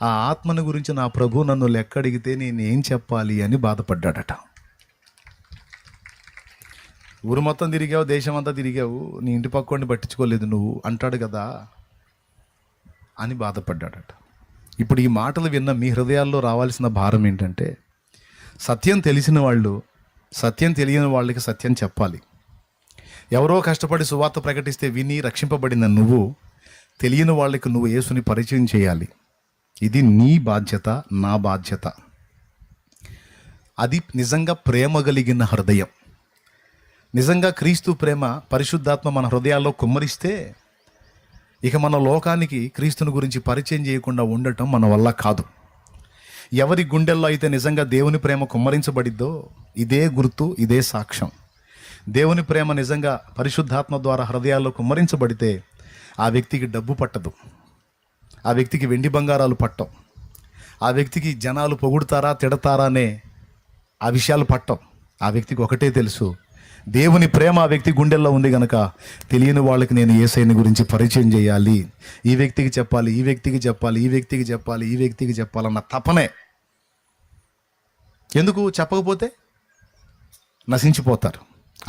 ఆ ఆత్మని గురించి నా ప్రభు నన్ను లెక్క అడిగితే నేను ఏం చెప్పాలి అని బాధపడ్డాడట. ఊరు మొత్తం తిరిగావు, దేశం అంతా తిరిగావు, నీ ఇంటి పక్కోడిని పట్టించుకోలేదు నువ్వు అంటాడు కదా అని బాధపడ్డాడట. ఇప్పుడు ఈ మాటలు విన్న మీ హృదయాల్లో రావాల్సిన భారం ఏంటంటే, సత్యం తెలిసిన వాళ్ళు సత్యం తెలియని వాళ్ళకి సత్యం చెప్పాలి. ఎవరో కష్టపడి సువార్త ప్రకటిస్తే విని రక్షింపబడిన నువ్వు తెలియని వాళ్ళకి నువ్వు యేసుని పరిచయం చేయాలి. ఇది నీ బాధ్యత, నా బాధ్యత. అది నిజంగా ప్రేమ కలిగిన హృదయం. నిజంగా క్రీస్తు ప్రేమ, పరిశుద్ధాత్మ మన హృదయాల్లో కుమ్మరిస్తే ఇక మన లోకానికి క్రీస్తుని గురించి పరిచయం చేయకుండా ఉండటం మన వల్ల కాదు. ఎవరి గుండెల్లో అయితే నిజంగా దేవుని ప్రేమ కుమ్మరించబడిద్దో ఇదే గుర్తు, ఇదే సాక్ష్యం. దేవుని ప్రేమ నిజంగా పరిశుద్ధాత్మ ద్వారా హృదయాల్లో కుమ్మరించబడితే ఆ వ్యక్తికి డబ్బు పట్టదు, ఆ వ్యక్తికి వెండి బంగారాలు పట్టం, ఆ వ్యక్తికి జనాలు పొగుడుతారా తిడతారా అనే ఆ విషయాలు పట్టం. ఆ వ్యక్తికి ఒకటే తెలుసు, దేవుని ప్రేమ ఆ వ్యక్తి గుండెల్లో ఉంది కనుక తెలియని వాళ్ళకి నేను యేసయ్యని గురించి పరిచయం చేయాలి, ఈ వ్యక్తికి చెప్పాలి, ఈ వ్యక్తికి చెప్పాలి, ఈ వ్యక్తికి చెప్పాలి, ఈ వ్యక్తికి చెప్పాలన్న తపనే. ఎందుకు చెప్పకపోతే నశించిపోతారు.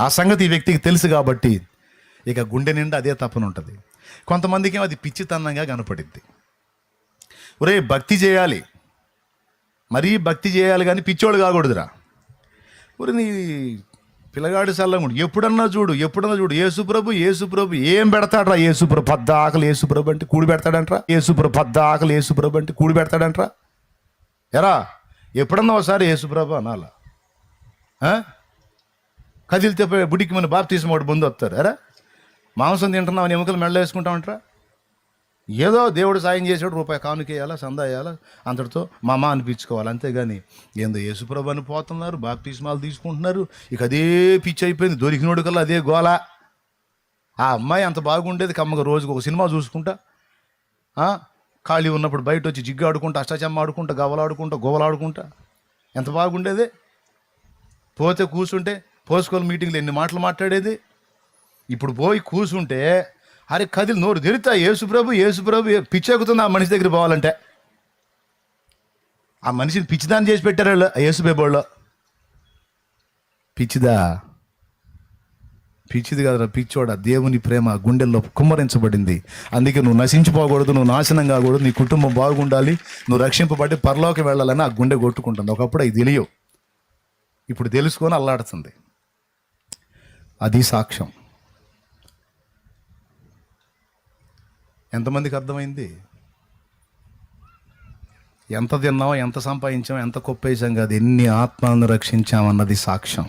ఆ సంగతి ఈ వ్యక్తికి తెలుసు కాబట్టి ఇక గుండె నిండా అదే తపన ఉంటుంది. కొంతమందికి అది పిచ్చితనంగా కనపడిద్ది. ఒరే భక్తి చేయాలి, మరీ భక్తి చేయాలి కానీ పిచ్చోడు కాకూడదురా. ఒరే నీ పిల్లగాడి సల్లంగుడు ఎప్పుడన్నా చూడు యేసుప్రభు ఏం పెడతాడ్రా? యేసుప్రభు పద్ద ఆకలి యేసుప్రభు అంటే కూడి పెడతాడంట్రా. పద్ద ఆకలి యేసుప్రభు అంటే కూడి పెడతాడంట్రా. ఎరా ఎప్పుడన్నా ఒకసారి యేసుప్రభు అనాలా? కదిలితే బుడికి మన బాప్తీసం వాడు ముందు వస్తారు. ఎరా మాంసం తింటున్నావు, ఎముకలు మెళ్ళ వేసుకుంటామంటరా. ఏదో దేవుడు సాయం చేసాడు, రూపాయి కానుకేయాలా, సందా వేయాలా, అంతటితో మామ అనిపించుకోవాలి. అంతేగాని ఏందో యేసుప్రభు అని పోతున్నారు, బాప్తిస్మాలు తీసుకుంటున్నారు. ఇక అదే పిచ్చి అయిపోయింది, దొరికినోడు కల్లా అదే గోల. ఆ అమ్మాయి అంత బాగుండేది, కమ్మగా రోజుకు ఒక సినిమా చూసుకుంటా, ఖాళీ ఉన్నప్పుడు బయట వచ్చి జిగ్గు ఆడుకుంటా, అష్టాచమ్మ ఆడుకుంటా, గవ్వలాడుకుంటా, గోవలాడుకుంటా, ఎంత బాగుండేది. పోతే కూర్చుంటే పోసుకోవాలి మీటింగ్లో ఎన్ని మాటలు మాట్లాడేది. ఇప్పుడు పోయి కూర్చుంటే అరే కదిలి నోరు తెరితా యేసుప్రభు యేసుప్రభు, పిచ్చెక్కుతుంది ఆ మనిషి దగ్గర పోవాలంటే. ఆ మనిషిని పిచ్చిదాన్ని చేసి పెట్టారు వాళ్ళు యేసుప్రభులో. పిచ్చిది కాదురా, పిచ్చోడా. దేవుని ప్రేమ గుండెల్లో కుమ్మరించబడింది. అందుకే నువ్వు నశించిపోకూడదు, నువ్వు నాశనం కాకూడదు, నీ కుటుంబం బాగుండాలి, నువ్వు రక్షింపబడి పరలోకి వెళ్ళాలని ఆ గుండె కొట్టుకుంటుంది. ఒకప్పుడు అవి తెలియవు, ఇప్పుడు తెలుసుకొని అల్లాడుతుంది. అది సాక్ష్యం. ఎంతమందికి అర్థమైంది? ఎంత తిన్నాం, ఎంత సంపాదించాం, ఎంత కొప్పేసాం కాదు, ఎన్ని ఆత్మలను రక్షించామన్నది సాక్ష్యం.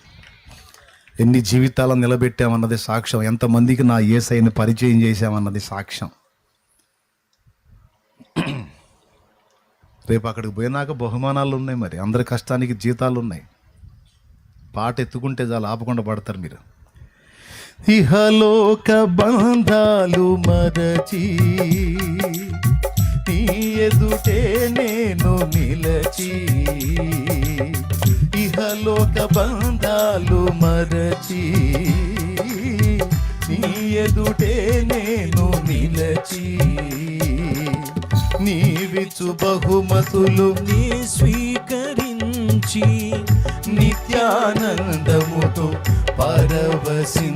ఎన్ని జీవితాలను నిలబెట్టామన్నది సాక్ష్యం. ఎంతమందికి నా యేసయ్యని పరిచయం చేశామన్నది సాక్ష్యం. రేపు అక్కడికి పోయినాక బహుమానాలు ఉన్నాయి, మరి అందరి కష్టానికి జీతాలు ఉన్నాయి. పాట ఎత్తుకుంటే చాలు, ఆపకుండా పడతారు మీరు. ఇహలోక బంధాలు మరచి నీ ఎదుటే నేను నిలచి, ఇహలోక బంధాలు మరచి నీ ఎదుటే నేను నిలచి, నీవిచ్చు బహుమతులు నీ స్వీకరించి నిత్యానందముతో పరవశించువేలా,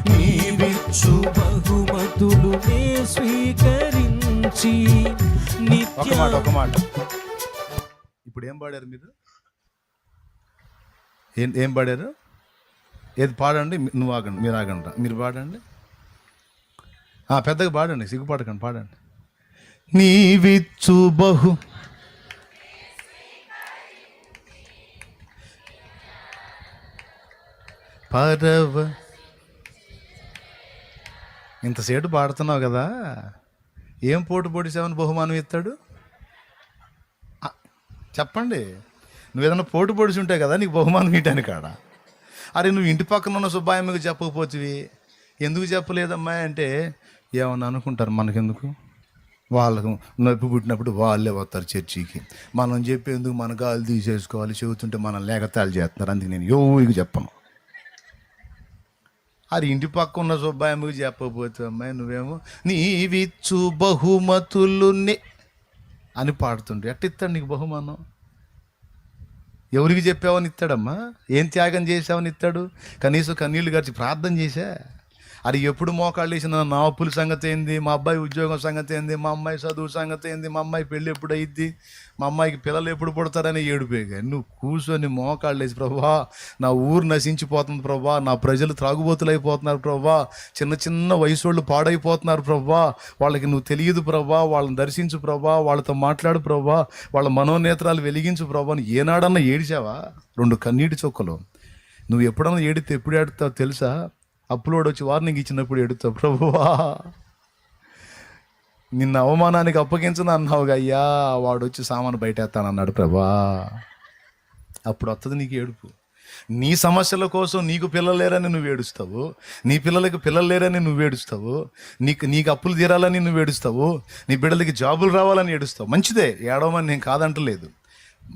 నీవిచ్చు బహుమతులు నీ స్వీకరించి ఒక మాట ఇప్పుడు ఏం పాడారు మీరు? ఏం పాడారు? ఏది పాడండి. నువ్వు ఆగండి, మీరు ఆగండి, మీరు పాడండి. పెద్దగా పాడండి, సిగ్గుపడకండి, పాడండి. నీవిచ్చు బహు పరవ, ఇంతసేపు పాడుతున్నావు కదా, ఏం పోటు పొడిసావని బహుమానం ఇస్తాడు చెప్పండి. నువ్వు ఏదైనా పోటు పొడిచి ఉంటే కదా నీకు బహుమానం ఇవ్వడానికి కాడ. అరే నువ్వు ఇంటి పక్కన ఉన్న సుబ్బాయమ్మకి చెప్పకపోతివి, ఎందుకు చెప్పలేదమ్మా అంటే ఏమన్నా అనుకుంటారు, మనకెందుకు, వాళ్ళకు నొప్పి పుట్టినప్పుడు వాళ్ళే వస్తారు చర్చికి, మనం చెప్పేందుకు మన గాలి తీసేసుకోవాలి, చెబుతుంటే మనం లేకతాలు చేస్తున్నారు, అందుకు నేను ఎవరికి చెప్పను. అది ఇంటి పక్క ఉన్న సుబ్బాయమ్మకి చెప్పకపోతే అమ్మాయి నువ్వేమో నీవిచ్చు బహుమతులు అని పాడుతుంటే ఎట్ట ఇస్తాడు నీకు బహుమానం? ఎవరికి చెప్పావని ఇస్తాడమ్మా? ఏం త్యాగం చేసావని ఇస్తాడు? కనీసం కన్నీళ్ళు గడిచి ప్రార్థన చేశా? అది ఎప్పుడు మోకాళ్ళు వేసిన నా అప్పుల సంగతి ఏంది, మా అబ్బాయి ఉద్యోగం సంగతి ఏంది, మా అమ్మాయి చదువు సంగతి ఏంది, మా అమ్మాయి పెళ్ళి ఎప్పుడు అయ్యిద్ది, మా అమ్మాయికి పిల్లలు ఎప్పుడు పుడతారని ఏడుపోయి నువ్వు కూర్చొని మోకాళ్ళు వేసి, ప్రభా నా ఊరు నశించిపోతుంది ప్రభా, నా ప్రజలు త్రాగుబోతులు అయిపోతున్నారు ప్రభా, చిన్న చిన్న వయసోళ్ళు పాడైపోతున్నారు ప్రభా, వాళ్ళకి నువ్వు తెలియదు ప్రభా, వాళ్ళని దర్శించు ప్రభా, వాళ్ళతో మాట్లాడు ప్రభా, వాళ్ళ మనోనేత్రాలు వెలిగించు ప్రభా. నువ్వు ఏనాడన్నా ఏడిచావా? 2 కన్నీటి చొక్కలు. నువ్వు ఎప్పుడన్నా ఏడితే ఎప్పుడు ఏడుతావు తెలుసా? అప్లోడ్ వచ్చి వార్నింగ్ ఇచ్చినప్పుడు ఎడుతావు, ప్రభువా నిన్న అవమానానికి అప్పగించను అన్నావుగా అయ్యా, వాడు వచ్చి సామాను బయటేస్తానన్నాడు ప్రభా. అప్పుడు వస్తుంది నీకు ఏడుపు. నీ సమస్యల కోసం నీకు పిల్లలు లేరని నువ్వు ఏడుస్తావు, నీ పిల్లలకి పిల్లలు లేరని నువ్వు ఏడుస్తావు, నీకు అప్పులు తీరాలని నువ్వు ఏడుస్తావు, నీ బిడ్డలకి జాబులు రావాలని ఏడుస్తావు. మంచిదే, ఏడవమని నేను కాదంటలేదు.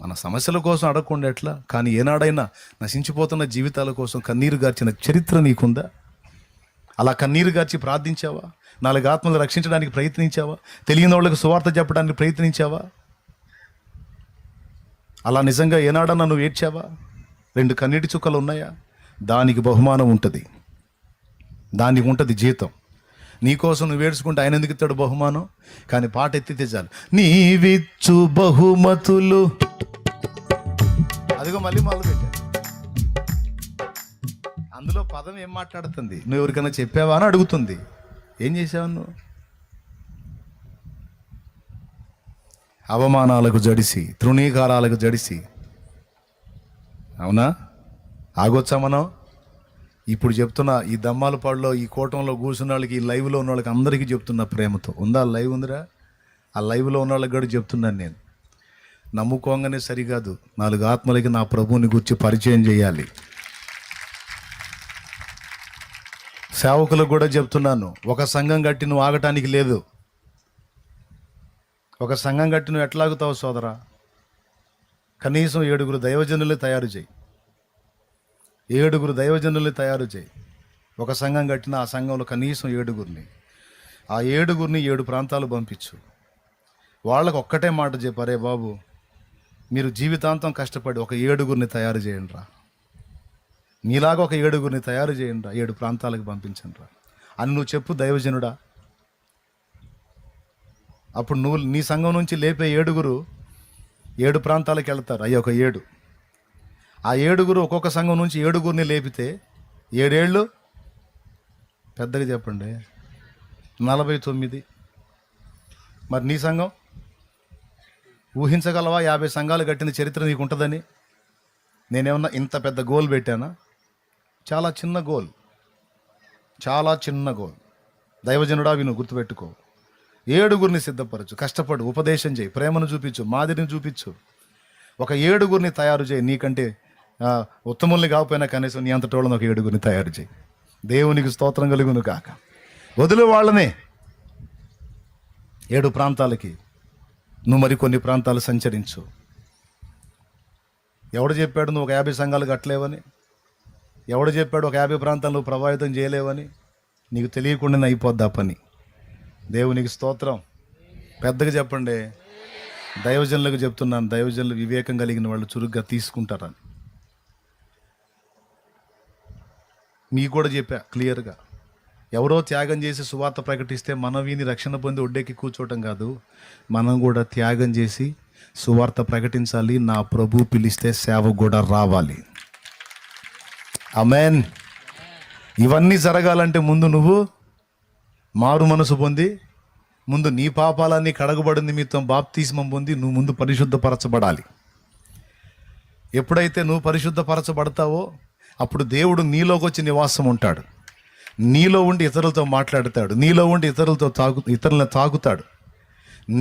మన సమస్యల కోసం అడగకుండా ఎట్లా? కానీ ఏనాడైనా నశించిపోతున్న జీవితాల కోసం కన్నీరు గార్చిన చరిత్ర నీకుందా? అలా కన్నీరు గార్చి ప్రార్థించావా? 4 ఆత్మలు రక్షించడానికి ప్రయత్నించావా? తెలియని వాళ్ళకి సువార్త చెప్పడానికి ప్రయత్నించావా? అలా నిజంగా ఏనాడన్నా నువ్వు ఏడ్చావా? 2 కన్నీటి చుక్కలు ఉన్నాయా? దానికి బహుమానం ఉంటుంది, దానికి ఉంటుంది జీతం. నీకోసం నువ్వు ఏడ్చుకుంటే ఆయన ఎందుకు ఇస్తాడు బహుమానం? కానీ పాట ఎత్తితే చాలు, నీవిచ్చు బహుమతులు. అదిగో మళ్ళీ మొదలు పెట్టాను. అందులో పదం ఏం మాట్లాడుతుంది? నువ్వు ఎవరికైనా చెప్పావా అని అడుగుతుంది. ఏం చేసావు నువ్వు? అవమానాలకు జడిసి, తృణీకారాలకు జడిసి. అవునా? ఆగొచ్చా మనం? ఇప్పుడు చెప్తున్నా, ఈ దమ్మాలపాడులో ఈ కూటంలో కూర్చున్న వాళ్ళకి, ఈ లైవ్లో ఉన్న వాళ్ళకి అందరికీ చెప్తున్నా ప్రేమతో. ఉందా లైవ్? ఉందిరా? ఆ లైవ్లో ఉన్న వాళ్ళకి కూడా చెప్తున్నాను నేను. నమ్ముకోగానే సరికాదు, 4 ఆత్మలకి నా ప్రభువుని గురించి పరిచయం చేయాలి. సేవకులకు కూడా చెప్తున్నాను, ఒక సంఘం కట్టి నువ్వు ఆగటానికి లేదు. ఒక సంఘం కట్టి నువ్వు ఎట్లాగుతావు సోదరా? కనీసం 7 దైవజనులు తయారు చేయి. 7 దైవజనులు తయారు చేయి. ఒక సంఘం కట్టిన ఆ సంఘంలో కనీసం 7. ఆ 7 7 ప్రాంతాలు పంపించు. వాళ్ళకు ఒక్కటే మాట చెప్పారే, బాబు మీరు జీవితాంతం కష్టపడి ఒక 7 తయారు చేయండి రా. నీలాగా ఒక 7 తయారు చేయండి రా, 7 ప్రాంతాలకు పంపించండి రా అని నువ్వు చెప్పు దైవజనుడా. అప్పుడు నువ్వు నీ సంఘం నుంచి లేపే 7 ప్రాంతాలకు వెళ్తారు. అయ్యి ఒక 7. ఆ 7 ఒక్కొక్క సంఘం నుంచి 7 లేపితే 7 ఏళ్ళు, పెద్దగా చెప్పండి, 49. మరి నీ సంఘం ఊహించగలవా? 50 సంఘాలు కట్టిన చరిత్ర నీకు ఉంటుందని? నేనేమన్నా ఇంత పెద్ద గోల్ పెట్టానా? చాలా చిన్న గోల్, చాలా చిన్న గోల్. దైవజనుడా విను, గుర్తుపెట్టుకో. 7 సిద్ధపరచు, కష్టపడు, ఉపదేశం చేయి, ప్రేమను చూపించు, మాదిరిని చూపించు. ఒక 7 తయారు చేయి. నీకంటే ఉత్తముల్ని కాకపోయినా కనీసం నీ అంతటి వాళ్ళని ఒక 7 తయారు చేయి. దేవునికి స్తోత్రం కలుగును కాక. వదిలే వాళ్ళని 7 ప్రాంతాలకి, నువ్వు మరి కొన్ని ప్రాంతాలు సంచరించు. ఎవడు చెప్పాడు నువ్వు ఒక 50 సంఘాలు కట్టలేవని? ఎవడు చెప్పాడు ఒక 50 ప్రాంతాలు నువ్వు ప్రభావితం చేయలేవని? నీకు తెలియకుండానే అయిపోద్ది ఆ పని. దేవునికి స్తోత్రం. పెద్దగా చెప్పండి. దైవజనులకు చెప్తున్నాను, దైవజనులు వివేకం కలిగిన వాళ్ళు చురుగ్గా తీసుకుంటారని. మీకు కూడా చెప్పా క్లియర్గా. ఎవరో త్యాగం చేసి సువార్త ప్రకటిస్తే మనం విని రక్షణ పొంది ఒడ్డెక్కి కూర్చోవటం కాదు, మనం కూడా త్యాగం చేసి సువార్త ప్రకటించాలి. నా ప్రభు పిలిస్తే సేవ కూడా రావాలి. ఆమేన్. ఇవన్నీ జరగాలంటే ముందు నువ్వు మారు మనసు పొంది, ముందు నీ పాపాలన్నీ కడగబడి నిమిత్తం బాప్తిస్మం పొంది నువ్వు ముందు పరిశుద్ధపరచబడాలి. ఎప్పుడైతే నువ్వు పరిశుద్ధపరచబడతావో అప్పుడు దేవుడు నీలోకి వచ్చి నివాసం ఉంటాడు. నీలో ఉండి ఇతరులతో మాట్లాడతాడు, నీలో ఉండి ఇతరులను తాకుతాడు,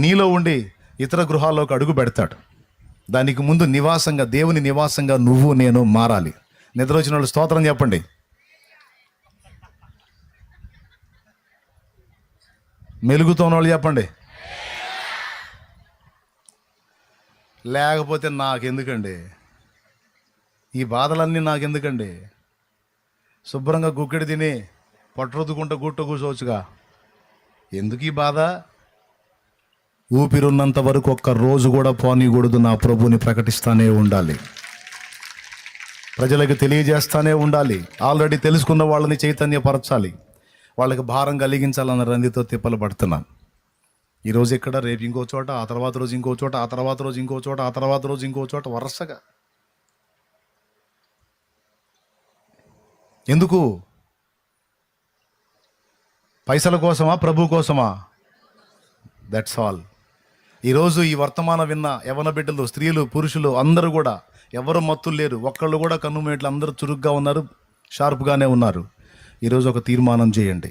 నీలో ఉండి ఇతర గృహాల్లోకి అడుగు పెడతాడు. దానికి ముందు నివాసంగా, దేవుని నివాసంగా నువ్వు నేను మారాలి. నిద్ర వచ్చిన వాళ్ళు స్తోత్రం చెప్పండి. మెలుగుతున్న వాళ్ళు చెప్పండి. లేకపోతే నాకెందుకండి ఈ బాధలన్నీ? నాకెందుకండి? శుభ్రంగా గుక్కెడి తిని పొట్టరుద్దుకుంటూ గుట్ట కూర్చోవచ్చుగా. ఎందుకు ఈ బాధ? ఊపిరున్నంత వరకు ఒక్క రోజు కూడా పోనీకూడదు. నా ప్రభుని ప్రకటిస్తానే ఉండాలి, ప్రజలకు తెలియజేస్తానే ఉండాలి. ఆల్రెడీ తెలుసుకున్న వాళ్ళని చైతన్యపరచాలి, వాళ్ళకి భారం కలిగించాలన్న రందితో తిప్పలు పడుతున్నాను. ఈరోజు ఇక్కడ, రేపు ఇంకో చోట, ఆ తర్వాత రోజు ఇంకో చోట, ఆ తర్వాత రోజు ఇంకో చోట, ఆ తర్వాత రోజు ఇంకో చోట, వరుసగా. ఎందుకు? పైసల కోసమా? ప్రభు కోసమా? That's all. ఈరోజు ఈ వర్తమానం విన్న యవన బిడ్డలు, స్త్రీలు, పురుషులు అందరూ కూడా ఎవరు మత్తులు లేరు. ఒక్కళ్ళు కూడా కన్నుమేట్లు, అందరూ చురుగ్గా ఉన్నారు, షార్ప్గానే ఉన్నారు. ఈరోజు ఒక తీర్మానం చేయండి.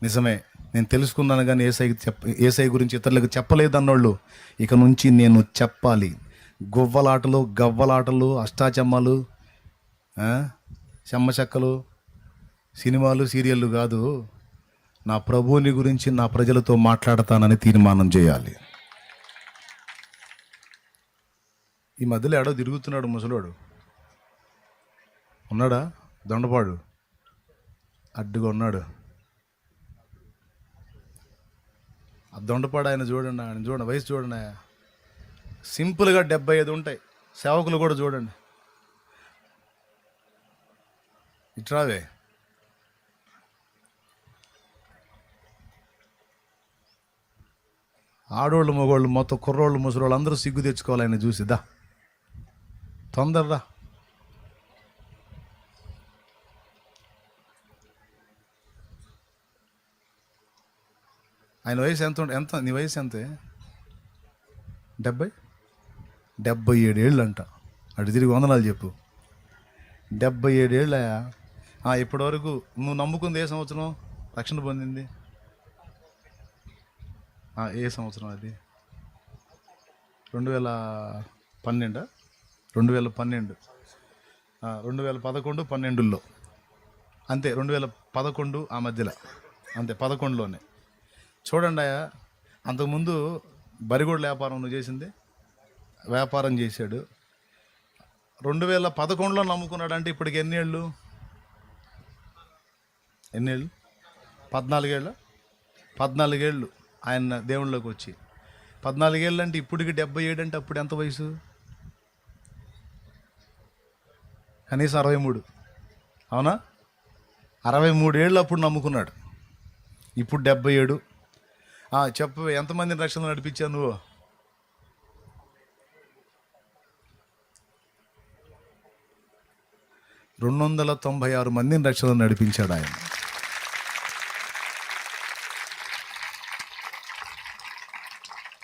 నిజమే, నేను తెలుసుకున్నాను కానీ ఏసై గురించి ఇతరులకు చెప్పలేదు అన్నోళ్ళు ఇక నుంచి నేను చెప్పాలి. గువ్వలాటలు, గవ్వలాటలు, అష్టాచమ్మాలు, చెమ్మచెక్కలు, సినిమాలు, సీరియళ్ళు కాదు, నా ప్రభువుని గురించి నా ప్రజలతో మాట్లాడతానని తీర్మానం చేయాలి. ఈ మధ్యలో ఏడో తిరుగుతున్నాడు ముసలోడు, ఉన్నాడా? దొండపాడు అడ్డుగా ఉన్నాడు. ఆ దొండపాడు ఆయన చూడండి, ఆయన చూడండి, వయసు చూడండి. సింపుల్గా 75 ఉంటాయి. సేవకులు కూడా చూడండి. ఇట్రావే. ఆడోళ్ళు, మగోళ్ళు, మొత్తం కుర్రోళ్ళు, ముసలోళ్ళు అందరూ సిగ్గు తెచ్చుకోవాలి ఆయన చూసి. దా తొందరరా. ఆయన వయసు ఎంత? నీ వయసు ఎంతే? 77 ఏళ్ళు అంట. అటు తిరిగి వందనాలు చెప్పు. 77 ఏళ్ళయా? ఇప్పటి వరకు నువ్వు నమ్ముకుంది ఏ సంవత్సరం రక్షణ పొందింది? ఏ సంవత్సరం అది? 2012 2012 2011 12లో అంతే, 2011 ఆ మధ్యలో అంతే, 11లోనే. చూడండి అయ్యా, అంతకుముందు బరిగోడ్ల వ్యాపారం నువ్వు చేసింది, వ్యాపారం చేశాడు. 2011లో నమ్ముకున్నాడు అంటే ఇప్పటికి ఎన్ని ఏళ్ళు? 14 ఏళ్ళు. 14 ఏళ్ళు ఆయన దేవుళ్ళలోకి వచ్చి 14 ఏళ్ళు అంటే ఇప్పటికి 77 అంటే అప్పుడు ఎంత వయసు? కనీసం 63. అవునా? 63 ఏళ్ళు అప్పుడు నమ్ముకున్నాడు, ఇప్పుడు 77. చెప్పు, ఎంతమందిని రక్షణ నడిపించావు నువ్వు? $296 మందిని రక్షణ నడిపించాడు ఆయన.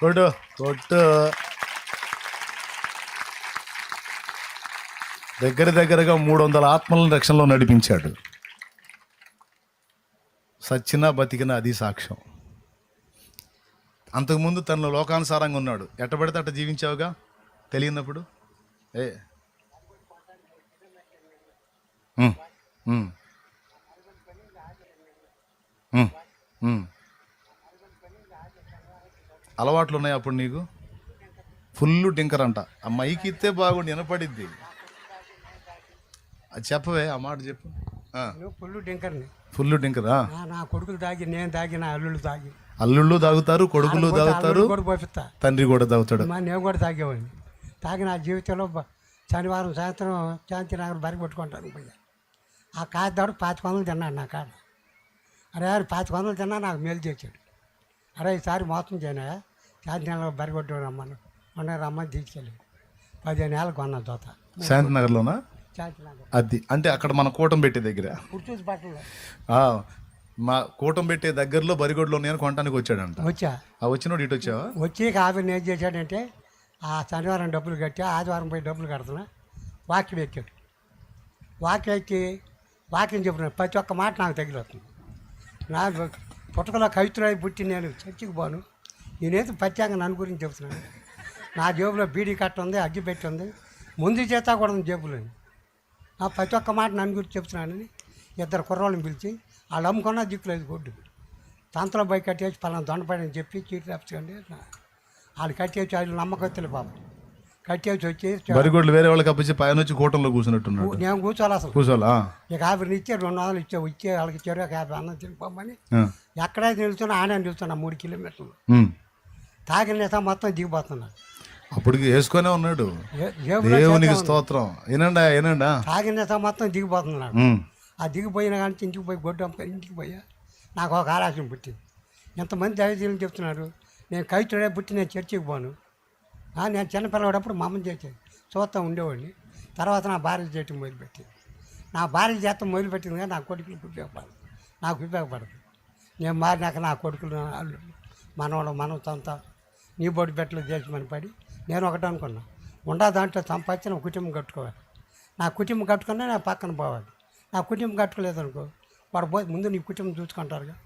కొట్టు దగ్గరగా 300 ఆత్మలను రక్షణలో నడిపించాడు. సచ్చినా బతికినా అది సాక్ష్యం. అంతకుముందు తనలో లోకానుసారంగా ఉన్నాడు, ఎట్టబడితే అట్ట జీవించావుగా తెలియనప్పుడు. అలవాట్లు ఉన్నాయి అప్పుడు నీకు. ఫుల్ టింకర్ అంట. ఆ మైకి ఇస్తే బాగుండి వినపడిద్ది. అది చెప్పవే, ఆ మాట చెప్పు. ఫుల్ టింకరా? నా కొడుకులు తాగి, నేను తాగి, నా అల్లుళ్ళు తాగి. అల్లుళ్ళు తాగుతారు, కొడుకులు తాగుతారు, తండ్రి కూడా తాగుతాడు. నేను కూడా తాగేవాడిని. తాగి నా జీవితంలో శనివారం సాయంత్రం శాంతినగర్ బరి కొట్టుకుంటాను పోయా. ఆ కాయదాడు 500 తిన్నాడు నా కాడ. అరే 500 తిన్నా నాకు మేలు చేశాడు. అరే ఈసారి మోసం చేయనా, శాంతినగర్ బరి కొట్టు రమ్మను, రమ్మని తీసుకెళ్ళి 15 ఏళ్ళకు కొన్నా దోత శాంతినగర్లోనా? శాంతినగర్. అది అంటే అక్కడ మన కూటం పెట్టే దగ్గర, పుట్టూసి బట్టలు మా కూటం పెట్టే దగ్గరలో బరిగొడ్లో నేను కొనడానికి వచ్చాడంట. వచ్చా వచ్చినోడు ఇటు వచ్చావా? వచ్చి కాఫీ ఏం చేశాడంటే, ఆ శనివారం డబ్బులు కట్టి ఆదివారం పోయి డబ్బులు కడుతున్నా వాక్యం ఎక్కాడు. వాక్యం ఎక్కి వాక్యం చెప్పిన ప్రతి ఒక్క మాట నాకు తగిలవుతుంది. నా పుట్టకలో కవిత్రులై పుట్టి నేను చర్చికి పోను, నేనేదో ప్రత్యేకంగా నన్ను గురించి చెప్తున్నాను. నా జేబులో బీడీ కట్ట ఉంది, అగ్గి పెట్టి ఉంది, ముందు చేత కూడా ఉంది జేబులో. ప్రతి ఒక్క మాట నన్ను గురించి చెప్తున్నానని 2 కుర్రోళ్ళని పిలిచి వాళ్ళు అమ్ముకున్నా దిక్కులేదు గొడ్డు. తంతలో పోయి కట్టేసి పలానా దొండపడని చెప్పి చీట్లు రాపించండి. వాళ్ళు కట్టేసి వాళ్ళు నమ్మకత్తులు పాపం కట్టేసి వచ్చి బరిగొడ్లు వేరే వాళ్ళకి అప్పచ్చి పైన వచ్చి కూటంలో కూర్చున్నట్టున్నాడు. నేను కూర్చోవాలి అసలు. కూర్చోాలా? ఇక 50 ఇచ్చే 200 ఇచ్చే వాళ్ళకి ఇచ్చారు. 50 అన్నం తినిపోమని ఎక్కడైతే నిలుస్తున్నా ఆనే నిలుస్తున్నా 3 కిలోమీటర్లు. తాగిన నేత మొత్తం దిగిపోతున్నాడు. అప్పటికి వేసుకొనే ఉన్నాడు. దేవునికి స్తోత్రం. ఏనండా తాగిన నేత మొత్తం దిగిపోతున్నాడు. ఆ దిగిపోయిన కానీ ఇంటికి పోయి గొడ్డు అమ్ముకొని ఇంటికి పోయా. నాకు ఒక ఆలోచన పుట్టింది, ఎంతమంది దైవజనులు చెప్తున్నారు, నేను కవితుడే పుట్టి నేను చర్చికి పోను. నేను చిన్నపిల్లవాడప్పుడు మా అమ్మని చేసేది చూస్తా ఉండేవాడిని. తర్వాత నా భార్య చేయటం మొదలుపెట్టింది. నా భార్య చేతం మొదలుపెట్టింది కానీ నా కొడుకులకు ఉపయోగపడదు, నాకు ఉపయోగపడదు. నేను మారినాక నా కొడుకులు అల్లు మనవతంతా నీ బొడ్డు పెట్టలు దేశమని పడి నేను ఒకటి అనుకున్నా, దాంట్లో సంపాదించి నా కుటుంబం కట్టుకోవాలి. నా కుటుంబం కట్టుకున్నా నా పక్కన పోవాలి. నా కుటుంబం కట్టుకోలేదనుకో వాడు పోయి ముందు నీ కుటుంబం చూసుకుంటారుగా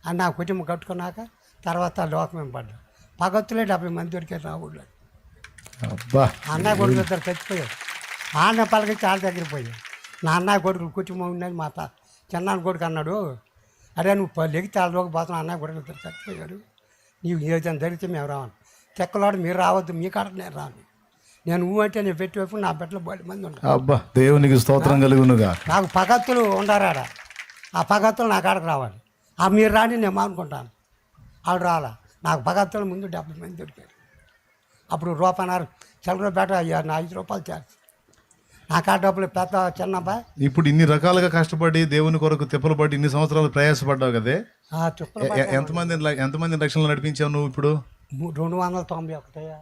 అని నా కుటుంబం కట్టుకున్నాక తర్వాత లోకమేం పడ్డా. పగత్తులే 70 మంది దొరికారు నా ఊళ్ళో. అన్నయ్య కొడుకులు 2 చచ్చిపోయారు. ఆ అన్న పలకి చాలా దగ్గర పోయాడు. నా అన్నయ్య కొడుకులు కుటుంబం ఉన్నది. మా చిన్నాన్న కొడుకు అన్నాడు, అరే నువ్వు లెగితే వాళ్ళకి పోతున్నా, అన్నయ్య కొడుకులు 2 చచ్చిపోయాడు, నీవు ఏదైనా జరిగితే మేము రావాలి. చెక్కలాడు మీరు రావద్దు, మీ కాడ నేను రాను. నేను నువ్వు అంటే నేను పెట్టి వైపు నా బిడ్డలు 10 మంది ఉన్నారు. అబ్బా దేవునికి స్తోత్రం కలుగునుగా. నాకు పగత్తులు ఉండరాడ, ఆ పగత్తులు నా కాడకు రావాలి. మీరు రాని నేను మానుకుంటాను. ఆవిడ రావాలా. నాకు పగత్తుల ముందు 70 మంది దొరికారు. అప్పుడు రూపాయన్నర చిల్లరపేట 5 రూపాయలు చేసి నా కాడ డబ్బులు పెద్ద చిన్నబ్బా. ఇప్పుడు ఇన్ని రకాలుగా కష్టపడి దేవుని కొరకు తిప్పలు పడి ఇన్ని సంవత్సరాలు ప్రయాసపడ్డావు కదే. ఎంతమంది రక్షణలు నడిపించావు నువ్వు ఇప్పుడు? 291.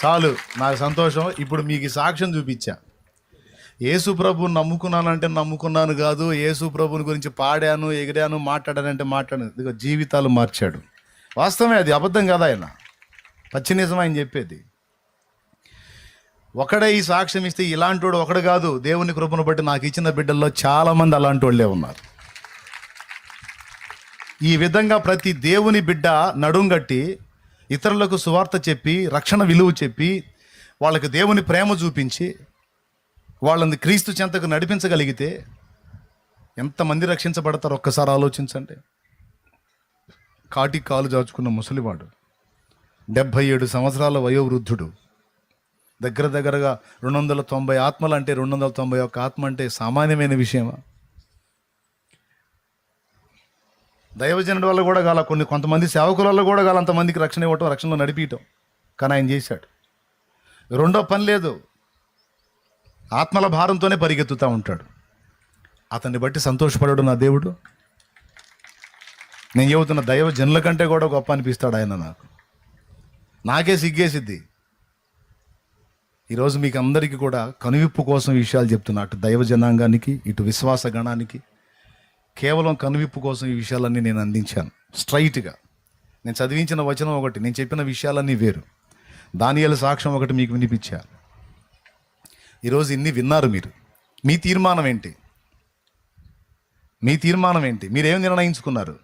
చాలు, నాకు సంతోషం. ఇప్పుడు మీకు ఈ సాక్ష్యం చూపించా. యేసు ప్రభుని నమ్ముకున్నానంటే నమ్ముకున్నాను కాదు, యేసు ప్రభుని గురించి పాడాను, ఎగిరాను, మాట్లాడానంటే మాట్లాడాను. ఇదిగో జీవితాలు మార్చాడు. వాస్తవమే, అది అబద్ధం కాదు, ఆయన పచ్చి నిజం ఆయన చెప్పేది. ఒకడే ఈ సాక్ష్యం ఇస్తే ఇలాంటి వాడు ఒకడు కాదు, దేవుని కృపను బట్టి నాకు ఇచ్చిన బిడ్డల్లో చాలామంది అలాంటి వాళ్ళే ఉన్నారు. ఈ విధంగా ప్రతి దేవుని బిడ్డ నడుంగట్టి ఇతరులకు సువార్త చెప్పి, రక్షణ విలువ చెప్పి, వాళ్ళకి దేవుని ప్రేమ చూపించి, వాళ్ళని క్రీస్తు చెంతకు నడిపించగలిగితే ఎంతమంది రక్షించబడతారు ఒక్కసారి ఆలోచించండి. కాటి కాలు చాచుకున్న ముసలివాడు, 77 సంవత్సరాల వయోవృద్ధుడు, దగ్గరగా 290 ఆత్మలు అంటే 291 ఆత్మ అంటే సామాన్యమైన విషయమా? దైవజనుడి వల్ల కూడా కాల, కొంతమంది సేవకుల వల్ల కూడా కాల అంతమందికి రక్షణ ఇవ్వటం, రక్షణలో నడిపించటం. కానీ ఆయన చేశాడు. రెండో పని లేదు, ఆత్మల భారంతోనే పరిగెత్తుతూ ఉంటాడు. అతన్ని బట్టి సంతోషపడాడు నా దేవుడు. నేను చెబుతున్న దైవజనుల కంటే కూడా గొప్ప అనిపిస్తాడు ఆయన. నాకే సిగ్గేసిద్ది. ఈరోజు మీకు అందరికీ కూడా కనువిప్పు కోసం ఈ విషయాలు చెప్తున్నా. అటు దైవ జనాంగానికి, ఇటు విశ్వాస గణానికి కేవలం కనువిప్పు కోసం ఈ విషయాలన్నీ నేను అందించాను స్ట్రైట్గా. నేను చదివించిన వచనం ఒకటి, నేను చెప్పిన విషయాలన్నీ వేరు. దానియేలు సాక్ష్యం ఒకటి మీకు వినిపించా. ఈరోజు ఇన్ని విన్నారు మీరు. మీ తీర్మానం ఏంటి? మీరేం నిర్ణయించుకున్నారు?